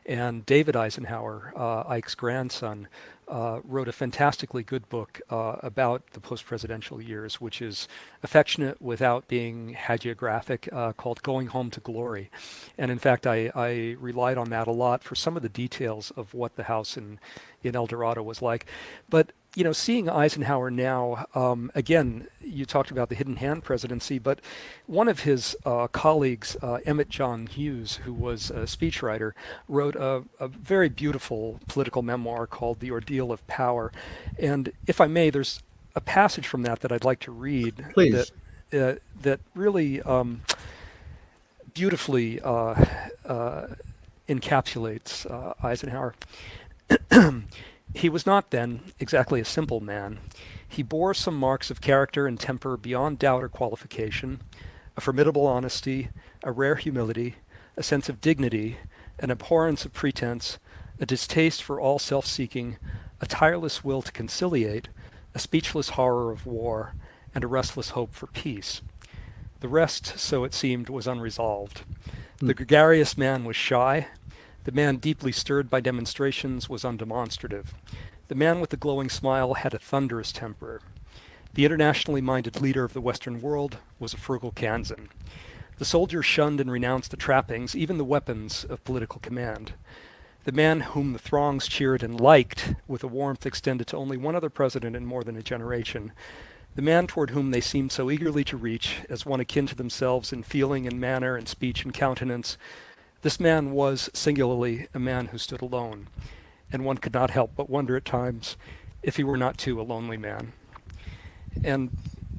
and David Eisenhower, Ike's grandson, wrote a fantastically good book about the post-presidential years, which is affectionate without being hagiographic, called Going Home to Glory. And in fact, I relied on that a lot for some of the details of what the house in El Dorado was like. But seeing Eisenhower now, again, you talked about the hidden hand presidency, but one of his colleagues, Emmett John Hughes, who was a speechwriter, wrote a very beautiful political memoir called The Ordeal of Power. And if I may, there's a passage from that I'd like to read. Please. That really beautifully encapsulates Eisenhower. He was not then exactly a simple man. He bore some marks of character and temper beyond doubt or qualification, a formidable honesty, a rare humility, a sense of dignity, an abhorrence of pretense, a distaste for all self-seeking, a tireless will to conciliate, a speechless horror of war, and a restless hope for peace. The rest, so it seemed, was unresolved. The gregarious man was shy. The man deeply stirred by demonstrations was undemonstrative. The man with the glowing smile had a thunderous temper. The internationally minded leader of the Western world was a frugal Kansan. The soldier shunned and renounced the trappings, even the weapons, of political command. The man whom the throngs cheered and liked with a warmth extended to only one other president in more than a generation. The man toward whom they seemed so eagerly to reach, as one akin to themselves in feeling and manner and speech and countenance. This man was singularly a man who stood alone, and one could not help but wonder at times if he were not too a lonely man. And,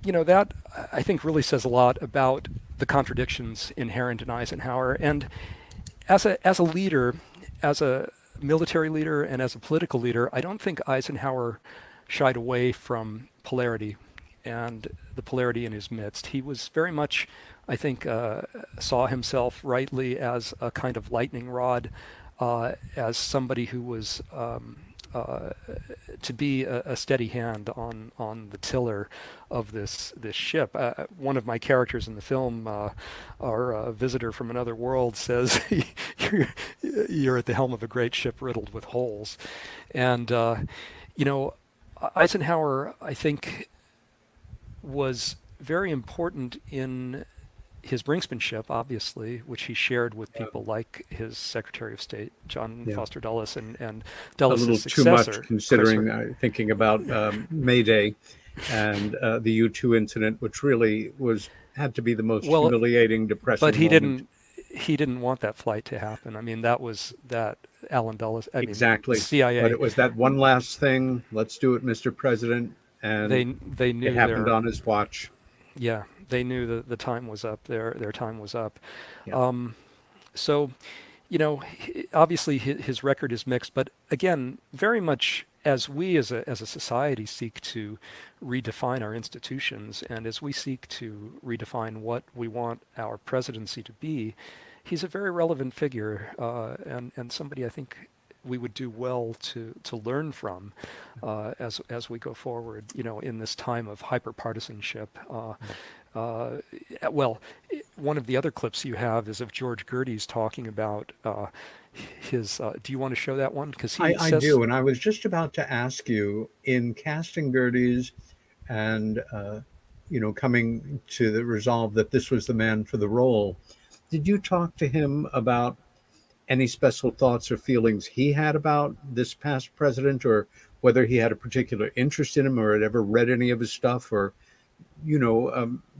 that I think really says a lot about the contradictions inherent in Eisenhower. And as a leader, as a military leader and as a political leader, I don't think Eisenhower shied away from polarity and the polarity in his midst. He was very much, I think, saw himself rightly as a kind of lightning rod, as somebody who was to be a steady hand on the tiller of this ship. One of my characters in the film, our visitor from another world, says, "You're at the helm of a great ship riddled with holes," and Eisenhower, I think, was very important in his brinksmanship, obviously, which he shared with people like his Secretary of State, John Foster Dulles, and Dulles' successor. A little too much, considering thinking about May Day and the U-2 incident, which really had to be the most humiliating, depressing But moment. he didn't want that flight to happen. I mean, that Alan Dulles, Exactly. CIA. But it was that one last thing. Let's do it, Mr. President. And they knew it happened on his watch. Yeah, they knew the time was up. Their time was up. Yeah. So, obviously his record is mixed, but again, very much as we as a society seek to redefine our institutions, and as we seek to redefine what we want our presidency to be, he's a very relevant figure, and somebody I think we would do well to learn from as we go forward, in this time of hyper-partisanship. Well, one of the other clips you have is of George Gerdes talking about his. Do you want to show that one? Because I do, and I was just about to ask you, in casting Gerdes and coming to the resolve that this was the man for the role, did you talk to him about any special thoughts or feelings he had about this past president, or whether he had a particular interest in him or had ever read any of his stuff, or,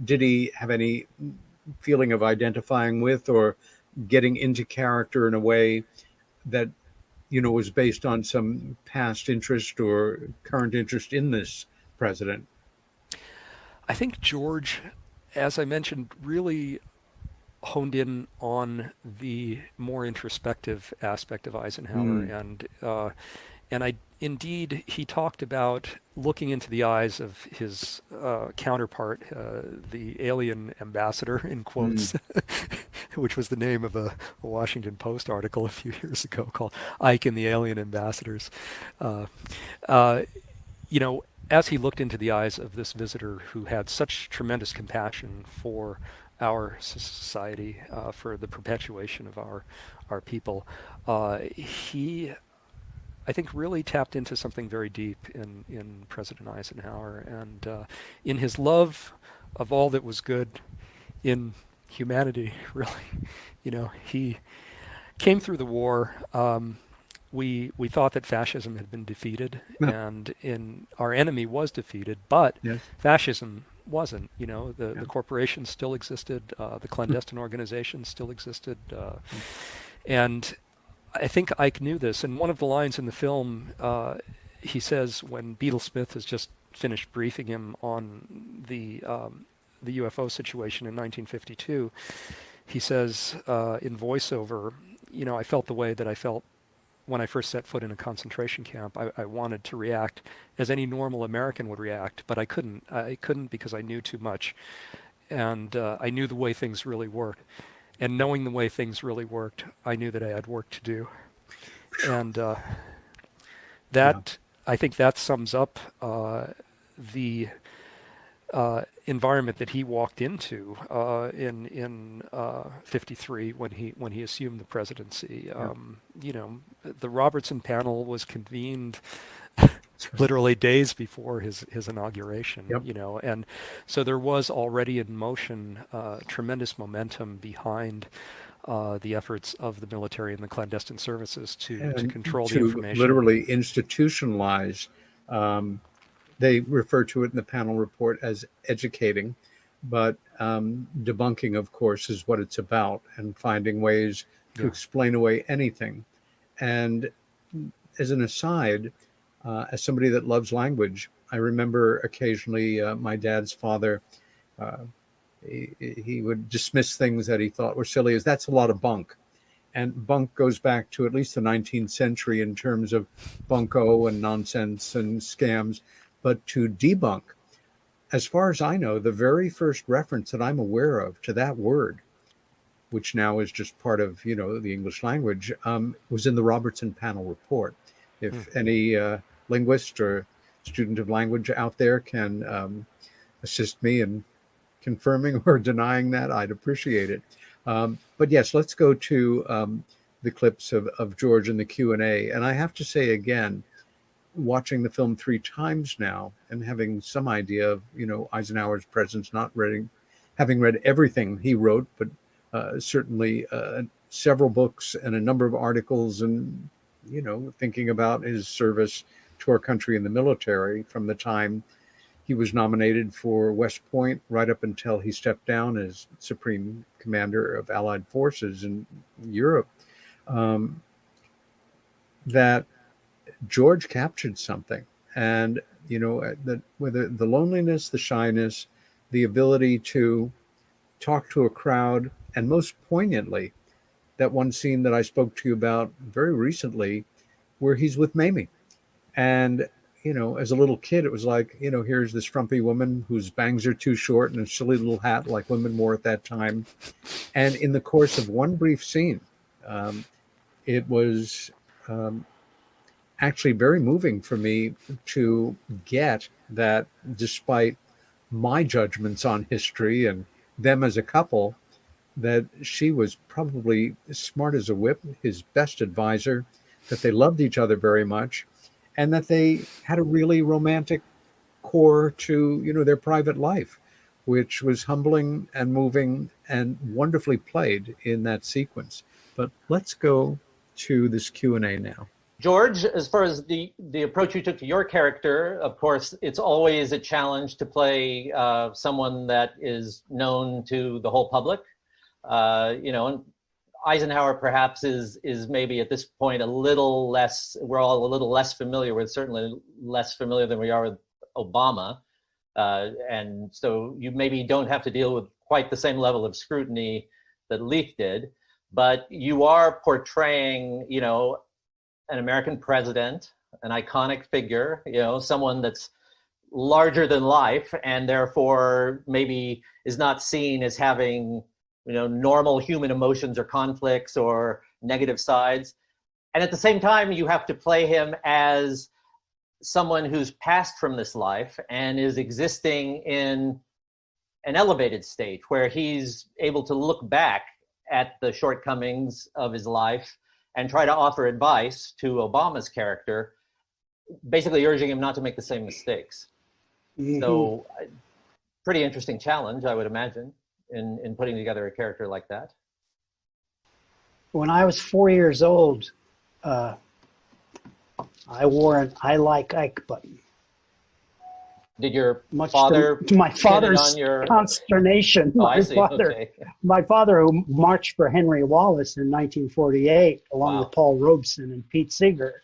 did he have any feeling of identifying with or getting into character in a way that, was based on some past interest or current interest in this president? I think George, as I mentioned, really honed in on the more introspective aspect of Eisenhower, and indeed he talked about looking into the eyes of his counterpart, the alien ambassador in quotes, which was the name of a Washington Post article a few years ago called "Ike and the Alien Ambassadors." As he looked into the eyes of this visitor who had such tremendous compassion for our society, for the perpetuation of our people, he, I think, really tapped into something very deep in President Eisenhower, and in his love of all that was good in humanity, really. He came through the war. We thought that fascism had been defeated, and our enemy was defeated, but fascism wasn't. The corporations still existed, the clandestine organizations still existed, and I think Ike knew this. And one of the lines in the film, he says when Beetle Smith has just finished briefing him on the UFO situation in 1952, he says in voiceover, I felt the way that I felt when I first set foot in a concentration camp. I wanted to react as any normal American would react, but I couldn't. I couldn't because I knew too much, and I knew the way things really worked. And knowing the way things really worked, I knew that I had work to do. And I think that sums up the environment that he walked into in 53 when he assumed the presidency. The Robertson panel was convened literally days before his inauguration. And so there was already in motion tremendous momentum behind the efforts of the military and the clandestine services to control the information. Literally institutionalize. They refer to it in the panel report as educating, but debunking, of course, is what it's about, and finding ways to explain away anything. And as an aside, as somebody that loves language, I remember occasionally my dad's father, he would dismiss things that he thought were silly as that's a lot of bunk. And bunk goes back to at least the 19th century in terms of bunko and nonsense and scams. But to debunk, as far as I know, the very first reference that I'm aware of to that word, which now is just part of, the English language, was in the Robertson panel report. If any linguist or student of language out there can assist me in confirming or denying that, I'd appreciate it. But yes, let's go to the clips of George in the Q&A. And I have to say again, watching the film 3 times now and having some idea of, Eisenhower's presence, not having read everything he wrote, but certainly several books and a number of articles, and, thinking about his service to our country in the military from the time he was nominated for West Point right up until he stepped down as Supreme Commander of Allied Forces in Europe, that George captured something. And, whether the loneliness, the shyness, the ability to talk to a crowd, and most poignantly, that one scene that I spoke to you about very recently, where he's with Mamie. And, as a little kid, it was like, here's this frumpy woman whose bangs are too short and a silly little hat like women wore at that time. And in the course of one brief scene, it was actually very moving for me to get that despite my judgments on history and them as a couple, that she was probably smart as a whip, his best advisor, that they loved each other very much, and that they had a really romantic core to, their private life, which was humbling and moving and wonderfully played in that sequence. But let's go to this Q&A now. George, as far as the approach you took to your character, of course, it's always a challenge to play someone that is known to the whole public. And Eisenhower perhaps is maybe at this point a little less, we're all a little less familiar with, certainly less familiar than we are with Obama. And so you maybe don't have to deal with quite the same level of scrutiny that Leaf did, but you are portraying, you know, an American president, an iconic figure, you know, someone that's larger than life and therefore maybe is not seen as having, you know, normal human emotions or conflicts or negative sides. And at the same time, you have to play him as someone who's passed from this life and is existing in an elevated state where he's able to look back at the shortcomings of his life and try to offer advice to Obama's character, basically urging him not to make the same mistakes. So pretty interesting challenge, I would imagine, in putting together a character like that. When I was 4 years old, I wore an "I like Ike" button. Did your Much father to my father's on your... consternation, Oh, I see. Okay. My father, who marched for Henry Wallace in 1948, along with Paul Robeson and Pete Seeger,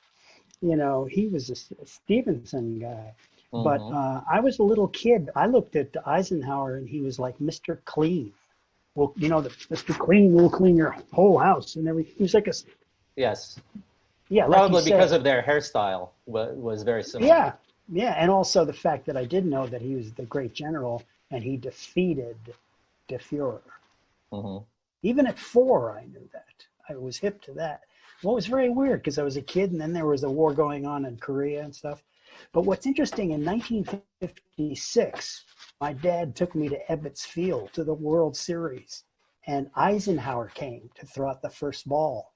you know, he was a Stevenson guy. But I was a little kid. I looked at Eisenhower, and he was like Mr. Clean. Well, you know, the Mr. Clean will clean your whole house and everything. He was like a... Yes. Yeah, probably like because of their hairstyle was very similar. Yeah, yeah, and also the fact that I did know that he was the great general and he defeated the Fuhrer. Even at 4, I knew that. I was hip to that. Well, it was very weird because I was a kid, and then there was a war going on in Korea and stuff. But what's interesting, in 1956, my dad took me to Ebbets Field to the World Series, and Eisenhower came to throw out the first ball.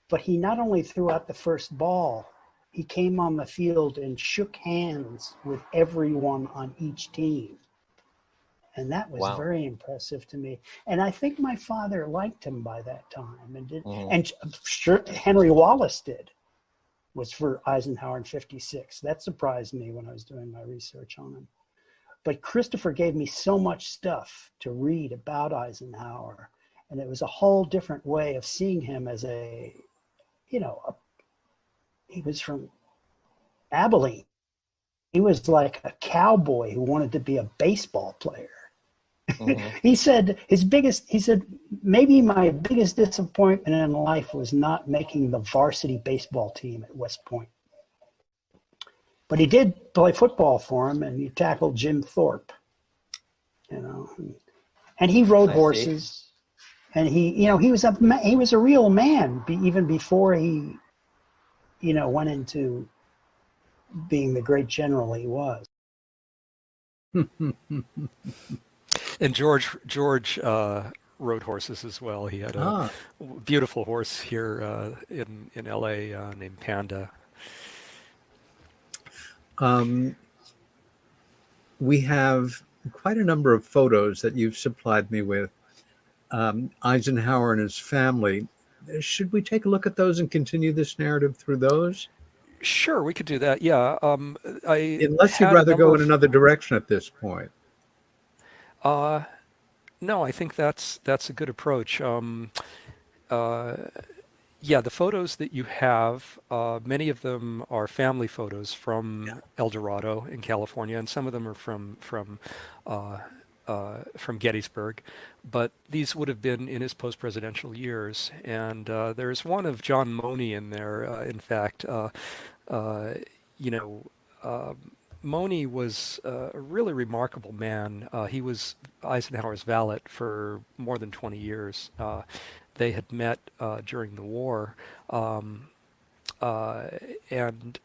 But he not only threw out the first ball, he came on the field and shook hands with everyone on each team. And that was very impressive to me. And I think my father liked him by that time. And sure, Henry Wallace was for Eisenhower in 56. That surprised me when I was doing my research on him. But Christopher gave me so much stuff to read about Eisenhower. And it was a whole different way of seeing him as a, you know, he was from Abilene. He was like a cowboy who wanted to be a baseball player. He said maybe my biggest disappointment in life was not making the varsity baseball team at West Point. But he did play football for him, and he tackled Jim Thorpe, you know, and he rode horses, and he was a real man even before he, you know, went into being the great general he was. And George rode horses as well. He had a beautiful horse here in LA named Panda. We have quite a number of photos that you've supplied me with. Eisenhower and his family. Should we take a look at those and continue this narrative through those? Sure, we could do that. Yeah. Unless you'd rather go in another direction at this point. No, I think that's a good approach. Yeah, the photos that you have, many of them are family photos from El Dorado in California, and some of them are from Gettysburg. But these would have been in his post-presidential years, and there's one of John Money in there. In fact, Money was a really remarkable man. He was Eisenhower's valet for more than 20 years. They had met during the war, and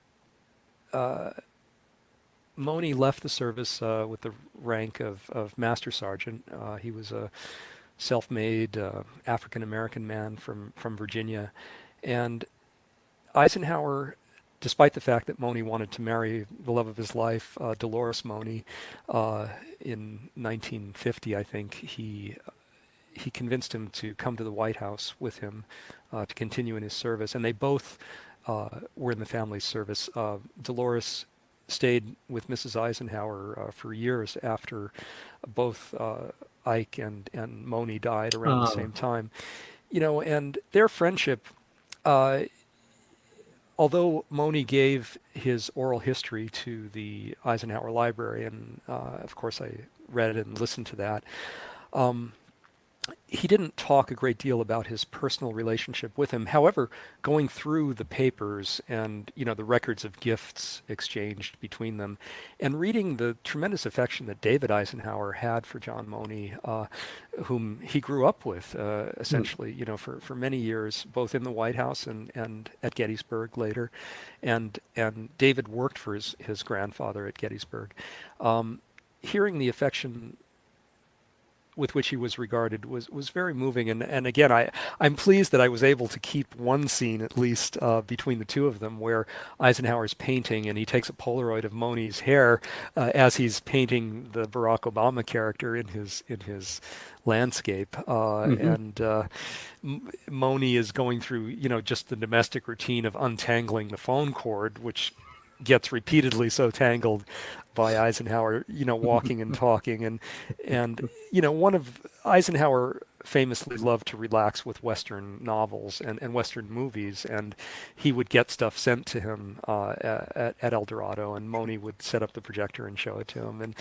Money left the service with the rank of Master Sergeant. He was a self-made African-American man from Virginia, and Eisenhower, despite the fact that Money wanted to marry the love of his life, Dolores Money, in 1950, I think, he convinced him to come to the White House with him to continue in his service. And they both were in the family's service. Dolores stayed with Mrs. Eisenhower for years after both Ike and Money died around the same time. You know, and their friendship, although Money gave his oral history to the Eisenhower Library, and of course I read it and listened to that, he didn't talk a great deal about his personal relationship with him. However, going through the papers and, the records of gifts exchanged between them, and reading the tremendous affection that David Eisenhower had for John Money, whom he grew up with, essentially, for many years, both in the White House and at Gettysburg later. And David worked for his grandfather at Gettysburg. Hearing the affection with which he was regarded was very moving. And again, I'm pleased that I was able to keep one scene, at least, between the two of them, where Eisenhower's painting and he takes a Polaroid of Money's hair as he's painting the Barack Obama character in his landscape. And Money is going through, just the domestic routine of untangling the phone cord, which gets repeatedly so tangled by Eisenhower, walking and talking. And one of Eisenhower famously loved to relax with Western novels and Western movies, and he would get stuff sent to him at El Dorado, and Money would set up the projector and show it to him.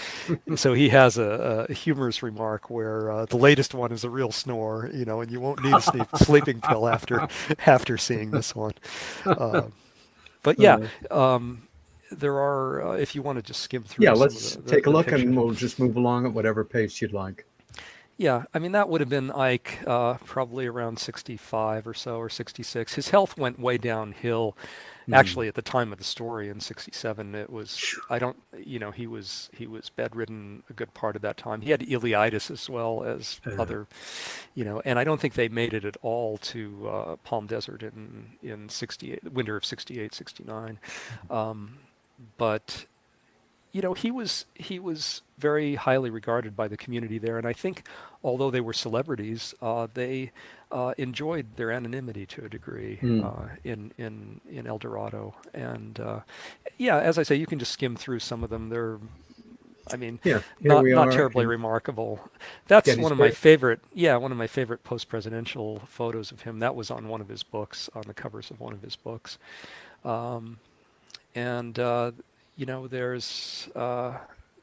And so he has a humorous remark where the latest one is a real snore, and you won't need a sleeping pill after seeing this one. But yeah, there are, if you want to just skim through. Yeah, let's take a look and we'll just move along at whatever pace you'd like. Yeah, I mean, that would have been Ike probably around 65 or so, or 66. His health went way downhill. Actually, at the time of the story in 67, it was, he was bedridden a good part of that time. He had ileitis as well as other, and I don't think they made it at all to Palm Desert in 68, winter of 68, 69. But he was very highly regarded by the community there, and I think although they were celebrities, they enjoyed their anonymity to a degree in El Dorado. And as I say, you can just skim through some of them. They're, not terribly remarkable. That's one of my favorite. One of my favorite post-presidential photos of him. That was on one of his books, on the covers of one of his books.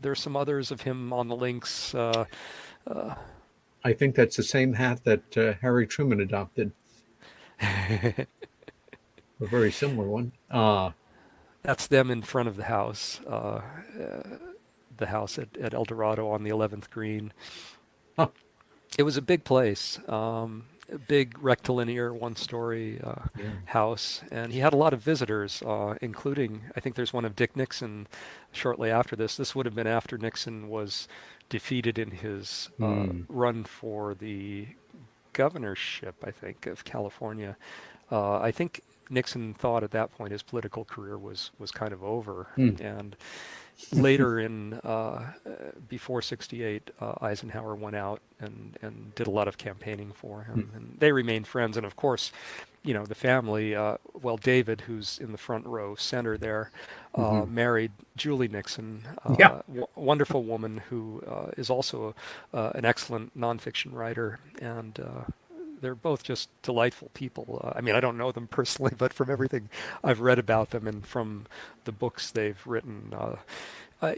There's some others of him on the links. I think that's the same hat that Harry Truman adopted. A very similar one. That's them in front of the house at El Dorado on the 11th green. Huh. It was a big place. A big rectilinear one-story house, and he had a lot of visitors, including, I think there's one of Dick Nixon shortly after this. This would have been after Nixon was defeated in his run for the governorship, I think, of California. I think Nixon thought at that point his political career was kind of over, and later before 68, Eisenhower went out and did a lot of campaigning for him, and they remained friends. And of course, the family, David, who's in the front row center there, married Julie Nixon, wonderful woman who is also an excellent nonfiction writer, and they're both just delightful people. I don't know them personally, but from everything I've read about them and from the books they've written,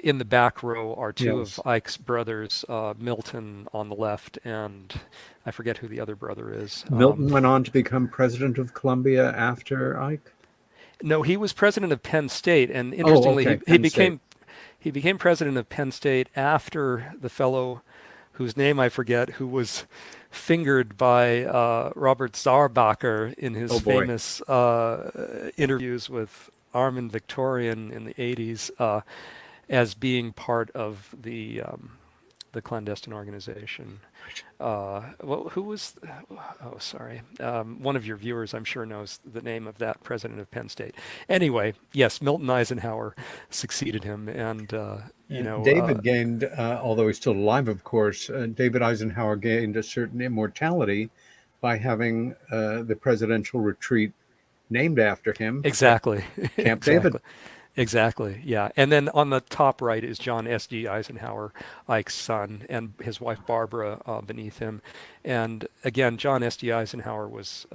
in the back row are two of Ike's brothers, Milton on the left, and I forget who the other brother is. Milton went on to become president of after Ike? No, he was president of Penn State, and interestingly, he became president of Penn State after the fellow whose name I forget, who was fingered by Robert Saarbacher in his famous interviews with Armin Victorian in the 80s, as being part of the clandestine organization. Who was? Oh, sorry. One of your viewers, I'm sure, knows the name of that president of Penn State. Anyway, yes, Milton Eisenhower succeeded him, and David gained, although he's still alive, of course. David Eisenhower gained a certain immortality by having the presidential retreat named after him. Exactly. Camp David. Exactly, yeah. And then on the top right is John S.G. Eisenhower, Ike's son, and his wife Barbara beneath him. And again, John S.G. Eisenhower was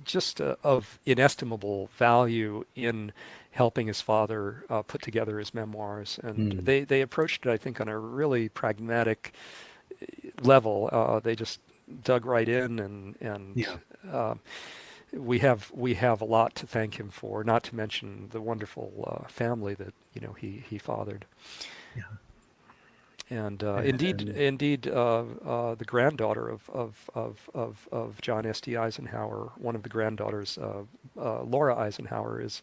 just of inestimable value in helping his father put together his memoirs. And they approached it, I think, on a really pragmatic, level. They just dug right in, and we have a lot to thank him for. Not to mention the wonderful family that he fathered. Yeah. And indeed, the granddaughter of John S.D. Eisenhower, one of the granddaughters, Laura Eisenhower, is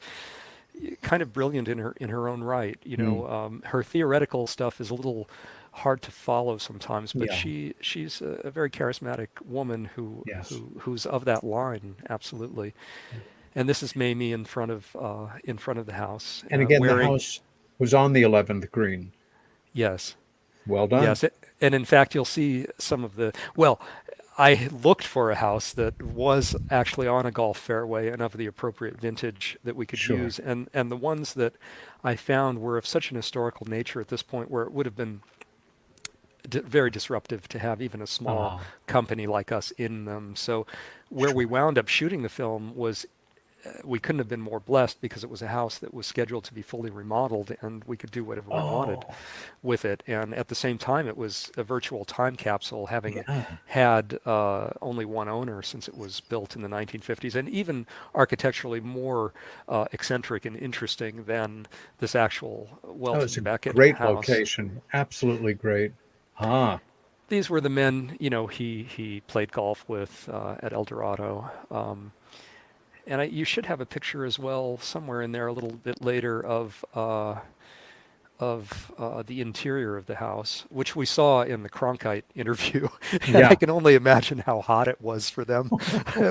kind of brilliant in her own right. Her theoretical stuff is a little hard to follow sometimes, but she's a very charismatic woman who's of that line, absolutely. And this is Mamie in front of the house. And again, the house was on the 11th green. Yes. Well done. Yes, and in fact, you'll see some of the. Well, I looked for a house that was actually on a golf fairway and of the appropriate vintage that we could use, and the ones that I found were of such an historical nature at this point, where it would have been very disruptive to have even a small company like us in them. So, where we wound up shooting the film was. We couldn't have been more blessed because it was a house that was scheduled to be fully remodeled, and we could do whatever we wanted with it. And at the same time, it was a virtual time capsule, having had only one owner since it was built in the 1950s, and even architecturally more eccentric and interesting than this actual Welton Beckett great house. Location, absolutely great. These were the men, he played golf with at El Dorado. And you should have a picture as well somewhere in there a little bit later of the interior of the house, which we saw in the Cronkite interview. And I can only imagine how hot it was for them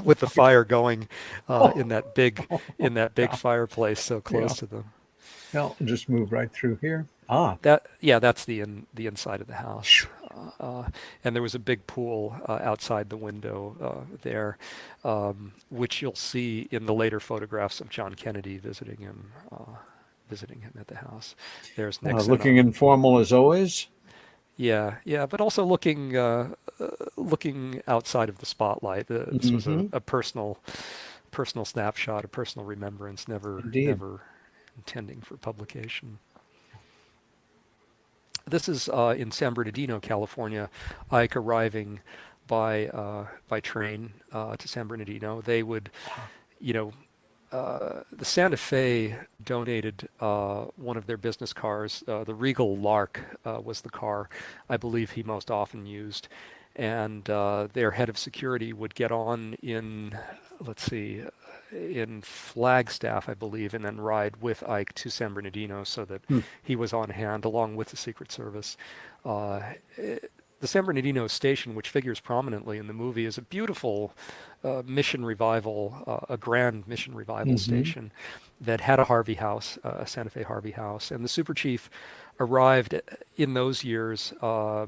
with the fire going in that big fireplace so close to them. Well, just move right through here. That's the inside of the house. And there was a big pool outside the window there, which you'll see in the later photographs of John Kennedy visiting him at the house. There's Nixon. Looking informal as always. Yeah, but also looking outside of the spotlight. This was a personal snapshot, a personal remembrance, never intending for publication. This is in San Bernardino, California. Ike arriving by train to San Bernardino. They would, the Santa Fe donated one of their business cars. The Regal Lark was the car I believe he most often used. And their head of security would get on in Flagstaff, I believe, and then ride with Ike to San Bernardino so that he was on hand along with the Secret Service. The San Bernardino station, which figures prominently in the movie, is a beautiful mission revival, a grand mission revival station that had a Harvey house, a Santa Fe Harvey house. And the Super Chief arrived in those years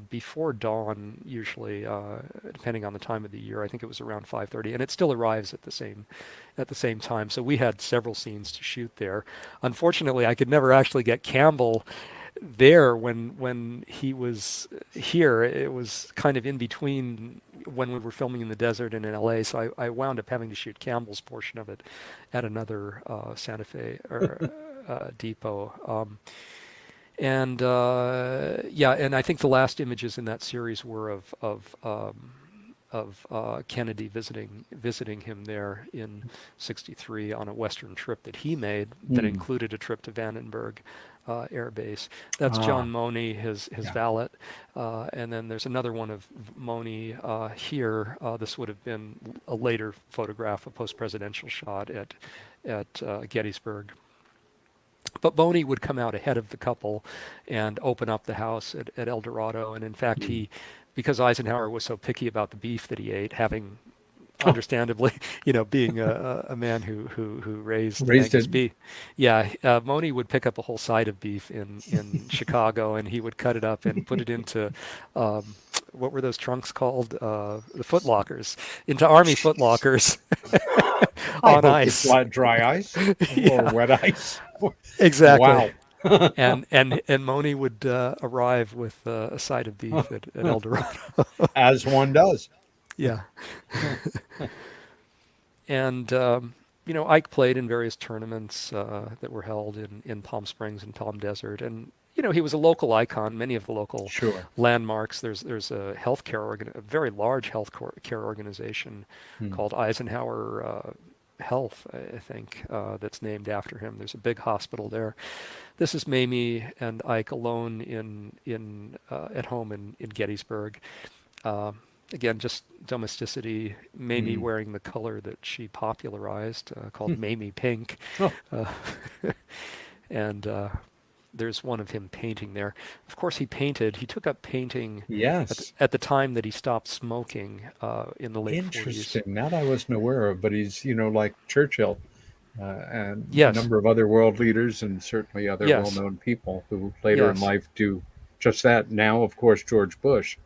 before dawn, usually, depending on the time of the year. I think it was around 5:30, and it still arrives at the same time. So we had several scenes to shoot there. Unfortunately, I could never actually get Campbell there when he was here. It was kind of in between when we were filming in the desert and in LA, so I wound up having to shoot Campbell's portion of it at another Santa Fe or depot. And I think the last images in that series were of Kennedy visiting him there in '63 on a Western trip that he made that included a trip to Vandenberg Air Base. That's John Money, his valet, and then there's another one of Money here. This would have been a later photograph, a post-presidential shot at Gettysburg. But Boney would come out ahead of the couple and open up the house at El Dorado. And in fact, because Eisenhower was so picky about the beef that he ate, having understandably, being a man who raised Angus beef. Yeah, Boney would pick up a whole side of beef in Chicago, and he would cut it up and put it into what were those trunks called? The foot lockers, into Army foot lockers on ice. Dry ice or wet ice. Exactly. Wow. and Moni would arrive with a side of beef at El Dorado. As one does. Yeah. And, Ike played in various tournaments that were held in Palm Springs and Palm Desert. And, he was a local icon. Many of the local Sure. landmarks. There's a a very large care organization called Eisenhower Health, I think, that's named after him. There's a big hospital there. This is Mamie and Ike alone at home in Gettysburg. Again, just domesticity. Mamie wearing the color that she popularized, called Mamie Pink. And there's one of him painting there. Of course, he took up painting at the time that he stopped smoking in the late 40s. Interesting. That I wasn't aware of, but he's, like Churchill and a number of other world leaders and certainly other well-known people who later in life do just that. Now, of course, George Bush.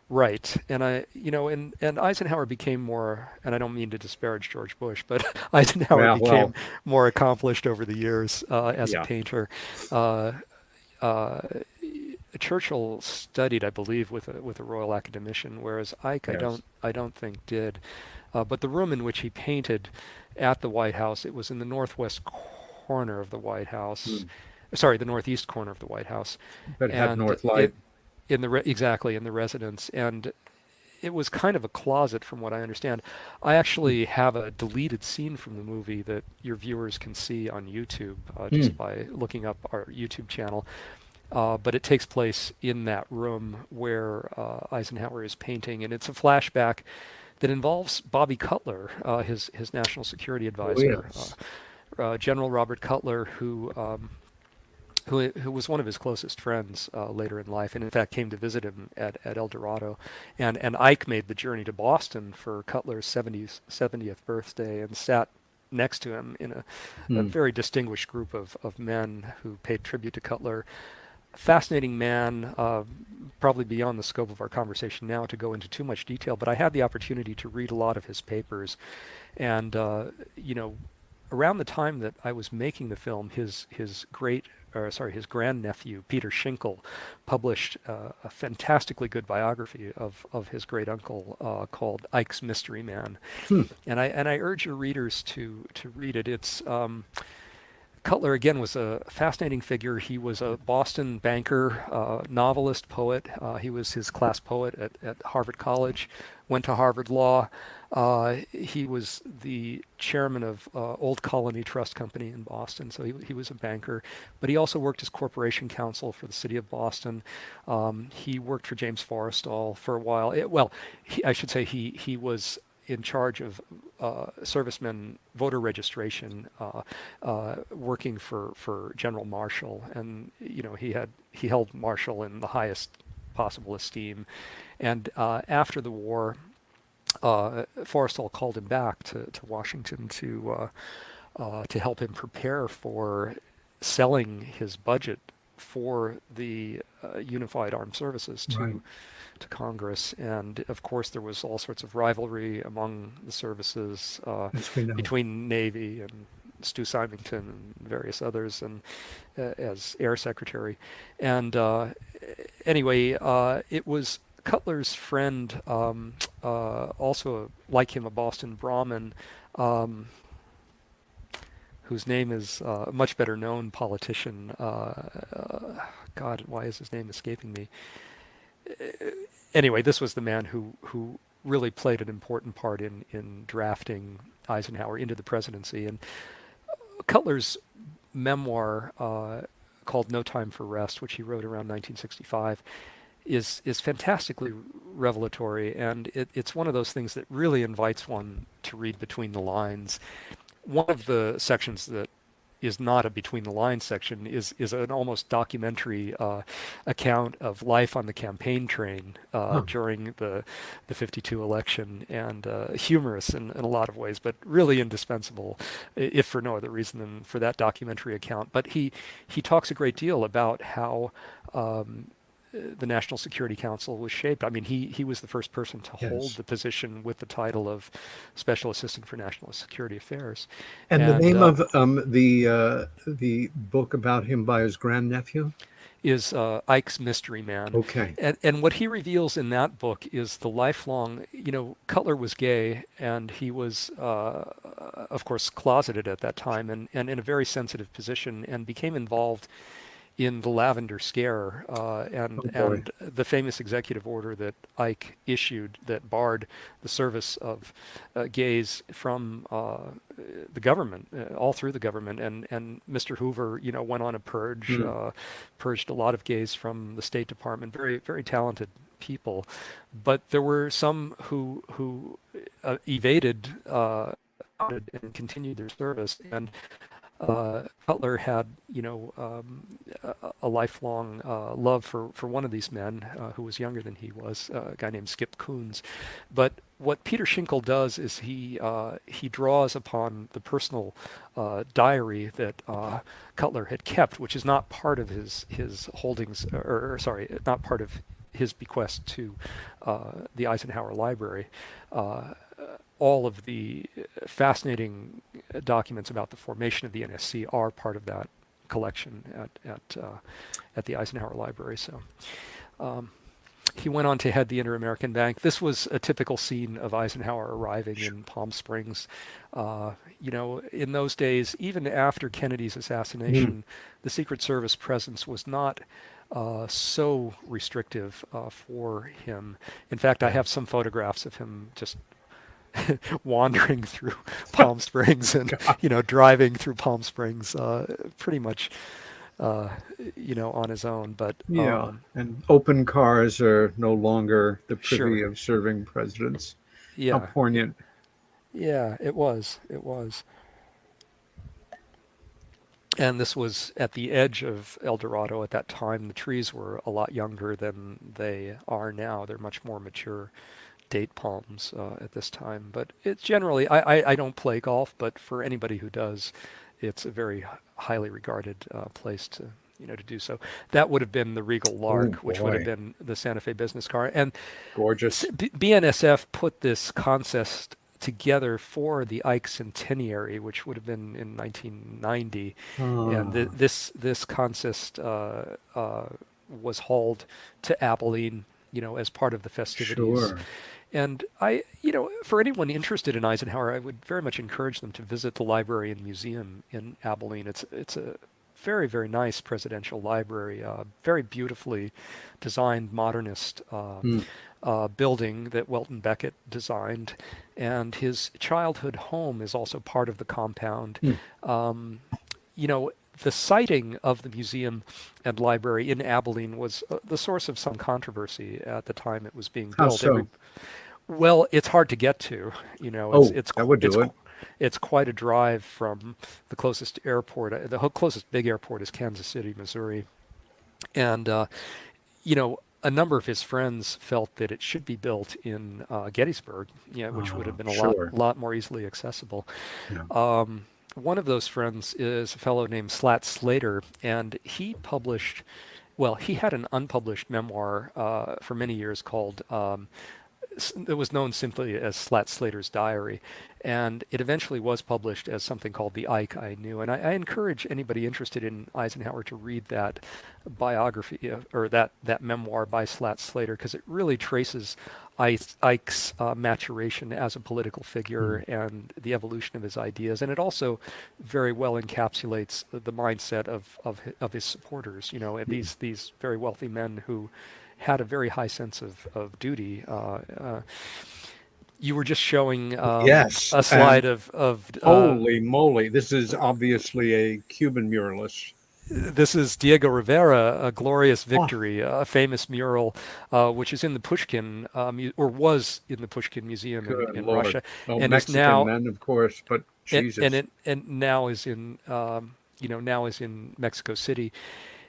Right. And and Eisenhower became more, and I don't mean to disparage George Bush, but Eisenhower became more accomplished over the years as a painter. Churchill studied, I believe, with a Royal Academician, whereas Ike, I don't think did. But the room in which he painted at the White House, it was in the northwest corner of the White House. Sorry, the northeast corner of the White House. But it had north light. In the residence, and it was kind of a closet from what I understand. I actually have a deleted scene from the movie that your viewers can see on YouTube just by looking up our YouTube channel. But it takes place in that room where Eisenhower is painting, and it's a flashback that involves Bobby Cutler, his national security advisor, General Robert Cutler, who was one of his closest friends later in life, and in fact came to visit him at El Dorado. And Ike made the journey to Boston for Cutler's 70th birthday and sat next to him in a very distinguished group of men who paid tribute to Cutler. Fascinating man, probably beyond the scope of our conversation now to go into too much detail, but I had the opportunity to read a lot of his papers. And, around the time that I was making the film, his grandnephew, Peter Schinkel, published a fantastically good biography of his great uncle called Ike's Mystery Man. And I urge your readers to read it. It's Cutler, again, was a fascinating figure. He was a Boston banker, novelist, poet. He was his class poet at Harvard College, went to Harvard Law. He was the chairman of Old Colony Trust Company in Boston, so he was a banker. But he also worked as corporation counsel for the city of Boston. He worked for James Forrestal for a while. I should say he was in charge of servicemen voter registration, working for General Marshall, and he held Marshall in the highest possible esteem. And after the war, Forrestal called him back to Washington to help him prepare for selling his budget for the Unified Armed Services to Congress. And of course there was all sorts of rivalry among the services between Navy and Stu Symington and various others, and as Air Secretary. And anyway, it was Cutler's friend, also like him, a Boston Brahmin, whose name is a much better known politician. God, why is his name escaping me? Anyway, this was the man who really played an important part in drafting Eisenhower into the presidency. And Cutler's memoir, called No Time for Rest, which he wrote around 1965, is fantastically revelatory, and it's one of those things that really invites one to read between the lines. One of the sections that is not a between the lines section is an almost documentary account of life on the campaign train during the 52 election, and humorous in a lot of ways, but really indispensable, if for no other reason than for that documentary account. But he talks a great deal about how the National Security Council was shaped. I mean, he was the first person to hold the position with the title of Special Assistant for National Security Affairs. And the name of the book about him by his grandnephew? Is Ike's Mystery Man. Okay. And what he reveals in that book is the lifelong, Cutler was gay, and he was, of course, closeted at that time, and in a very sensitive position, and became involved in the Lavender Scare, and the famous executive order that Ike issued that barred the service of gays from the government, all through the government, and Mr. Hoover, went on a purge, purged a lot of gays from the State Department. Very, very talented people, but there were some who evaded and continued their service, and Cutler had, a lifelong love for one of these men who was younger than he was, a guy named Skip Coons. But what Peter Schinkel does is he draws upon the personal diary that Cutler had kept, which is not part of his holdings, or sorry, not part of his bequest to the Eisenhower Library. All of the fascinating documents about the formation of the NSC are part of that collection at the Eisenhower Library. So he went on to head the Inter-American Bank. This was a typical scene of Eisenhower arriving in Palm Springs. In those days, even after Kennedy's assassination, the Secret Service presence was not so restrictive for him. In fact, I have some photographs of him just wandering through Palm Springs and driving through Palm Springs pretty much on his own. But and open cars are no longer the privy of serving presidents. How poignant. Yeah, it was. And this was at the edge of El Dorado at that time. The trees were a lot younger than they are now. They're much more mature date palms at this time. But it's generally, I don't play golf, but for anybody who does, it's a very highly regarded place to do so. That would have been the Regal Lark, which would have been the Santa Fe business car. And gorgeous. BNSF put this contest together for the Ike Centenary, which would have been in 1990. And this contest was hauled to Abilene, as part of the festivities. Sure. And for anyone interested in Eisenhower, I would very much encourage them to visit the library and museum in Abilene. It's a very, very nice presidential library, very beautifully designed modernist building that Welton Beckett designed. And his childhood home is also part of the compound. The siting of the museum and library in Abilene was the source of some controversy at the time it was being built. So? Well, it's hard to get to. It's quite a drive from the closest airport. The closest big airport is Kansas City, Missouri. And, a number of his friends felt that it should be built in Gettysburg, which would have been a lot more easily accessible. Yeah. One of those friends is a fellow named Slat Slater, and he had an unpublished memoir for many years called, it was known simply as Slat Slater's Diary, and it eventually was published as something called The Ike I Knew. And I encourage anybody interested in Eisenhower to read that biography, or that memoir by Slat Slater, because it really traces Ike's maturation as a political figure and the evolution of his ideas, and it also very well encapsulates the mindset of his supporters. These very wealthy men who had a very high sense of duty. You were just showing a slide of holy moly! This is obviously a Cuban muralist. This is Diego Rivera, A Glorious Victory, a famous mural, which is in the Pushkin, or was in the Pushkin Museum in Russia, and Mexican now, men, of course, but Jesus, and now is in Mexico City.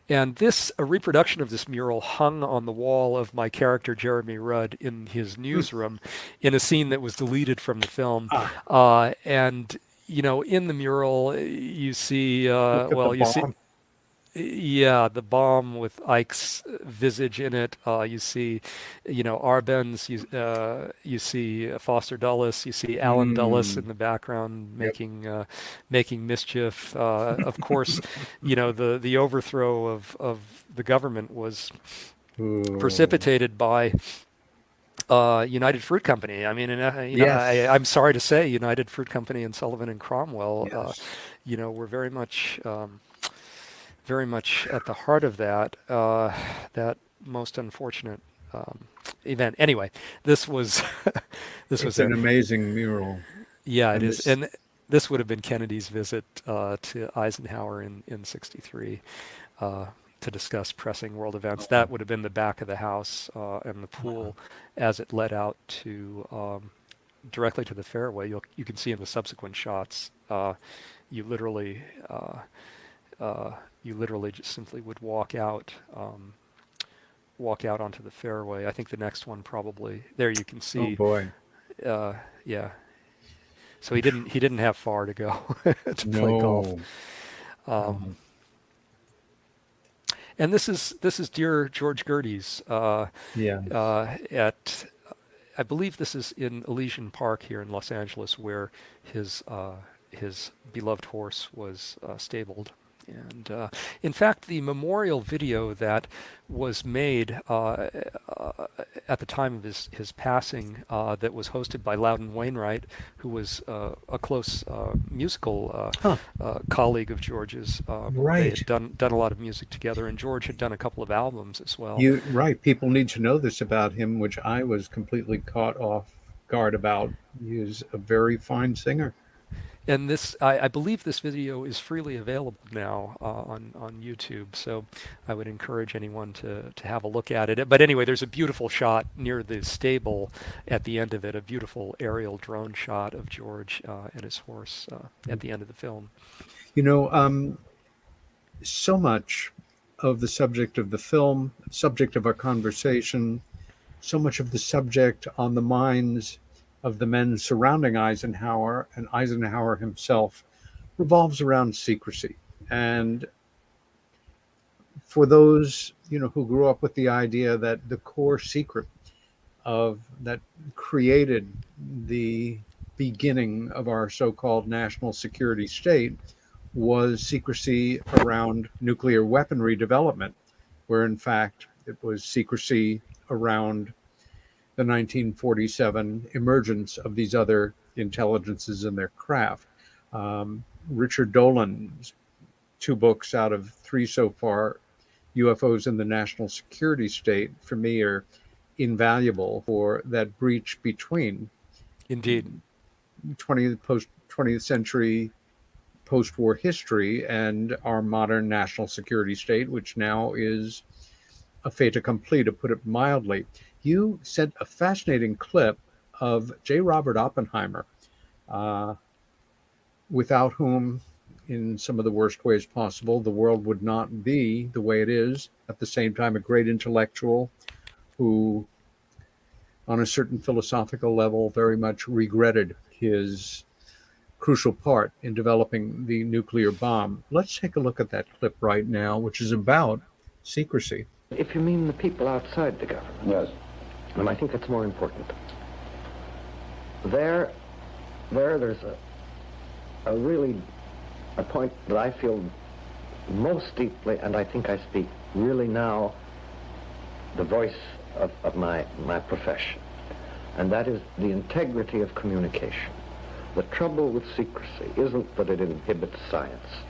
And a reproduction of this mural hung on the wall of my character Jeremy Rudd in his newsroom, in a scene that was deleted from the film. And in the mural, you see the bomb with Ike's visage in it. You see, Arbenz. You see Foster Dulles. You see Alan Dulles in the background making mischief. Of course, the overthrow of the government was precipitated by United Fruit Company. I mean, I'm sorry to say, United Fruit Company and Sullivan and Cromwell, were very much very much at the heart of that that most unfortunate event. Anyway, this was it's an amazing mural. Yeah, it is, and this would have been Kennedy's visit to Eisenhower in '63 to discuss pressing world events. That would have been the back of the house and the pool as it led out to directly to the fairway. You can see in the subsequent shots. You literally just simply would walk out onto the fairway. I think the next one probably there you can see. Oh boy. Yeah. So he didn't have far to go to play golf. And this is dear George Gerdes. At I believe this is in Elysian Park here in Los Angeles, where his beloved horse was stabled. And in fact, the memorial video that was made at the time of his passing, that was hosted by Loudon Wainwright, who was a close musical colleague of George's. Right. They had done a lot of music together, and George had done a couple of albums as well. People need to know this about him, which I was completely caught off guard about. He is a very fine singer. And this, I believe this video is freely available now on YouTube, so I would encourage anyone to have a look at it. But anyway, there's a beautiful shot near the stable at the end of it, a beautiful aerial drone shot of George and his horse at the end of the film. You know, so much of the subject of the film, subject of our conversation, so much of the subject on the minds of the men surrounding Eisenhower and Eisenhower himself revolves around secrecy. And for those, who grew up with the idea that the core secret that created the beginning of our so-called national security state was secrecy around nuclear weaponry development, where in fact it was secrecy around the 1947 emergence of these other intelligences and their craft. Richard Dolan's 2 books out of 3 so far, UFOs in the National Security State, for me are invaluable for that breach between indeed 20th century post-war history and our modern national security state, which now is a fait accompli, to put it mildly. You sent a fascinating clip of J. Robert Oppenheimer, without whom, in some of the worst ways possible, the world would not be the way it is. At the same time, a great intellectual who, on a certain philosophical level, very much regretted his crucial part in developing the nuclear bomb. Let's take a look at that clip right now, which is about secrecy. If you mean the people outside the government. Yes. And I think that's more important. There's a really a point that I feel most deeply, and I think I speak really now the voice of my profession, and that is the integrity of communication. The trouble with secrecy isn't that it inhibits science.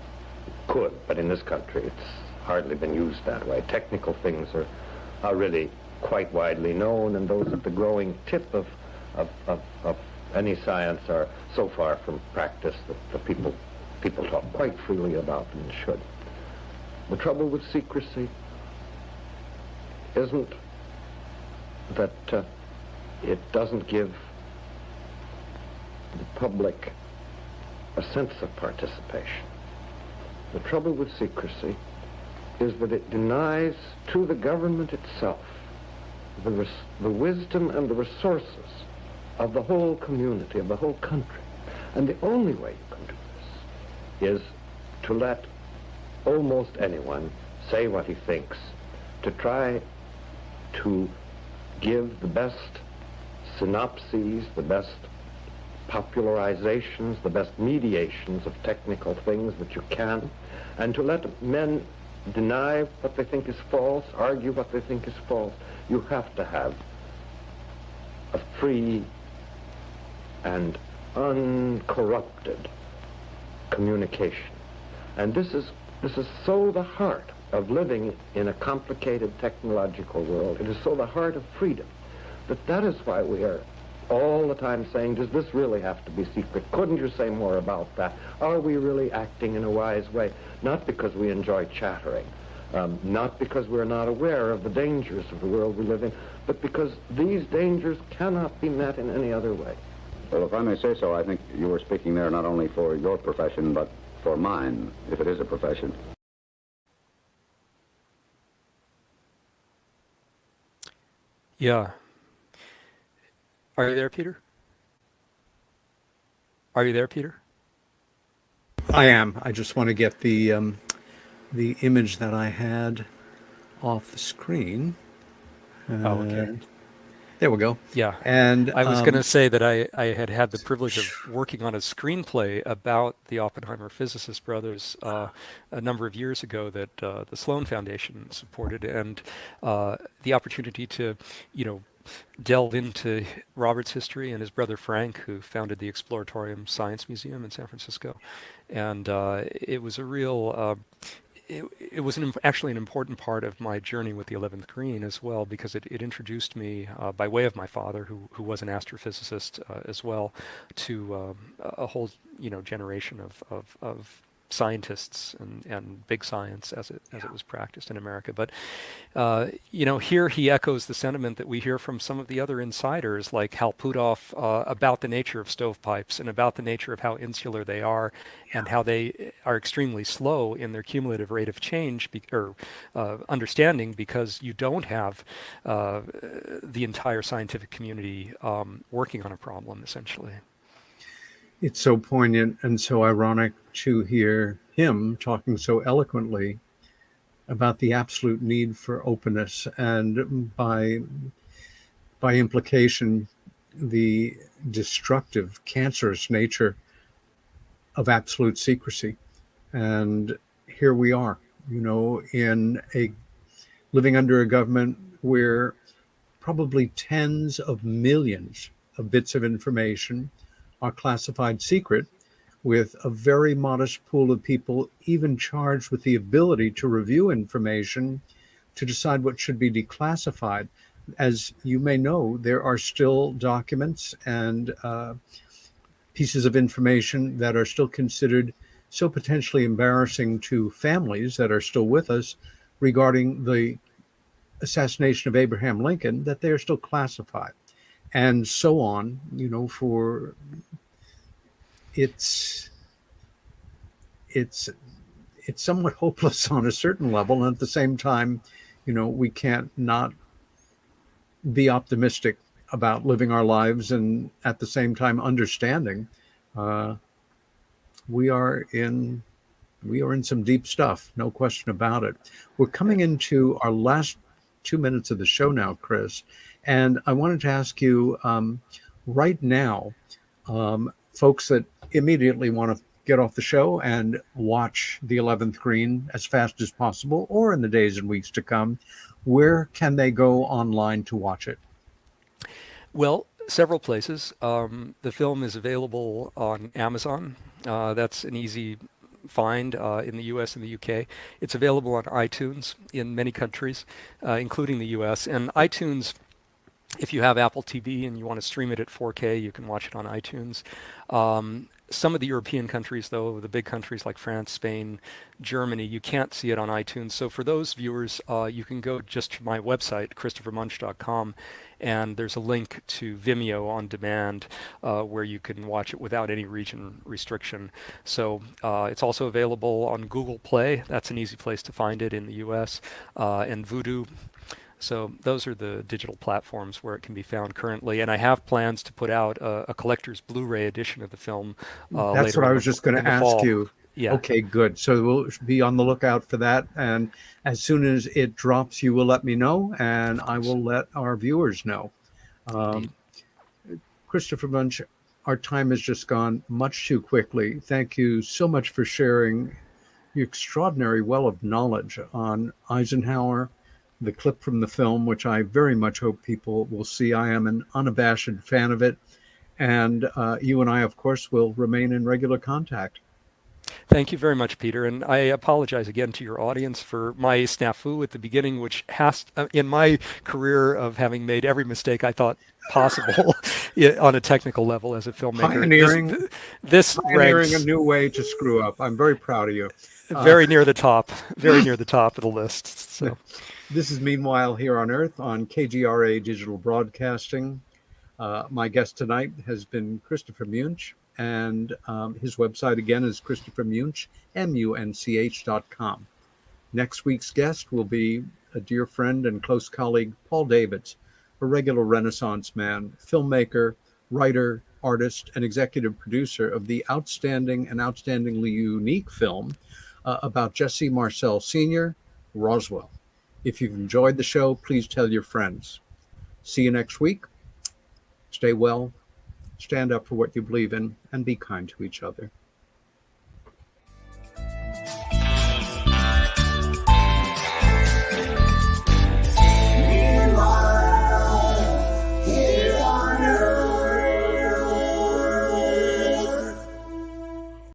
It could, but in this country it's hardly been used that way. Technical things are really quite widely known, and those at the growing tip of any science are so far from practice that the people talk quite freely about them and should. The trouble with secrecy isn't that it doesn't give the public a sense of participation. The trouble with secrecy is that it denies to the government itself the wisdom and the resources of the whole community, of the whole country. And the only way you can do this is to let almost anyone say what he thinks, to try to give the best synopses, the best popularizations, the best mediations of technical things that you can, and to let men deny what they think is false, argue what they think is false. You have to have a free and uncorrupted communication. And this is This is so the heart of living in a complicated technological world. It is so the heart of freedom that is why we are all the time saying, does this really have to be secret? Couldn't you say more about that? Are we really acting in a wise way? Not because we enjoy chattering, not because we're not aware of the dangers of the world we live in, but because these dangers cannot be met in any other way. Well, if I may say so, I think you were speaking there not only for your profession, but for mine, if it is a profession. Yeah. Are you there, Peter? Are you there, Peter? I am. I just want to get the image that I had off the screen. Okay. There we go. Yeah. And I was going to say that I had the privilege of working on a screenplay about the Oppenheimer physicist brothers a number of years ago that the Sloan Foundation supported, and the opportunity to, delve into Robert's history and his brother Frank, who founded the Exploratorium Science Museum in San Francisco. And it was a real, it was actually an important part of my journey with the 11th Green as well, because it introduced me, by way of my father, who was an astrophysicist as well, to a whole generation of scientists and big science as it was practiced in America. But here he echoes the sentiment that we hear from some of the other insiders like Hal Puthoff about the nature of stovepipes and about the nature of how insular they are and how they are extremely slow in their cumulative rate of change or understanding, because you don't have the entire scientific community working on a problem, essentially. It's so poignant and so ironic to hear him talking so eloquently about the absolute need for openness, and by implication, the destructive, cancerous nature of absolute secrecy. And here we are, living under a government where probably tens of millions of bits of information are classified secret, with a very modest pool of people even charged with the ability to review information to decide what should be declassified. As you may know, there are still documents and pieces of information that are still considered so potentially embarrassing to families that are still with us regarding the assassination of Abraham Lincoln, that they are still classified. And so on, for it's somewhat hopeless on a certain level. And at the same time, we can't not be optimistic about living our lives, and at the same time understanding we are in some deep stuff, no question about it. We're coming into our last 2 minutes of the show now, Chris. And I wanted to ask you right now, folks that immediately want to get off the show and watch the 11th Green as fast as possible, or in the days and weeks to come, where can they go online to watch it? Well, several places. The film is available on Amazon. That's an easy find in the US and the UK. It's available on iTunes in many countries, including the US. And iTunes, if you have Apple TV and you want to stream it at 4K, you can watch it on iTunes. Some of the European countries, though, the big countries like France, Spain, Germany, you can't see it on iTunes. So for those viewers, you can go just to my website, ChristopherMunch.com, and there's a link to Vimeo on demand where you can watch it without any region restriction. So it's also available on Google Play. That's an easy place to find it in the US, and Vudu. So those are the digital platforms where it can be found currently. And I have plans to put out a collector's Blu-ray edition of the film later. That's what I was just going to ask you. Yeah. Okay, good. So we'll be on the lookout for that. And as soon as it drops, you will let me know, and I will let our viewers know. Christopher Munch, our time has just gone much too quickly. Thank you so much for sharing the extraordinary well of knowledge on Eisenhower, the clip from the film, which I very much hope people will see. I am an unabashed fan of it. And you and I, of course, will remain in regular contact. Thank you very much, Peter. And I apologize again to your audience for my snafu at the beginning, which has, in my career of having made every mistake I thought possible on a technical level as a filmmaker. This Pioneering ranks a new way to screw up. I'm very proud of you. Very near the top of the list. So, this is Meanwhile Here on Earth on KGRA Digital Broadcasting. My guest tonight has been Christopher Munch, and his website again is Christopher Munch, MUNCH.com. Next week's guest will be a dear friend and close colleague, Paul Davids, a regular Renaissance man, filmmaker, writer, artist, and executive producer of the outstanding and outstandingly unique film about Jesse Marcel Sr., Roswell. If you've enjoyed the show, please tell your friends. See you next week. Stay well, stand up for what you believe in, and be kind to each other.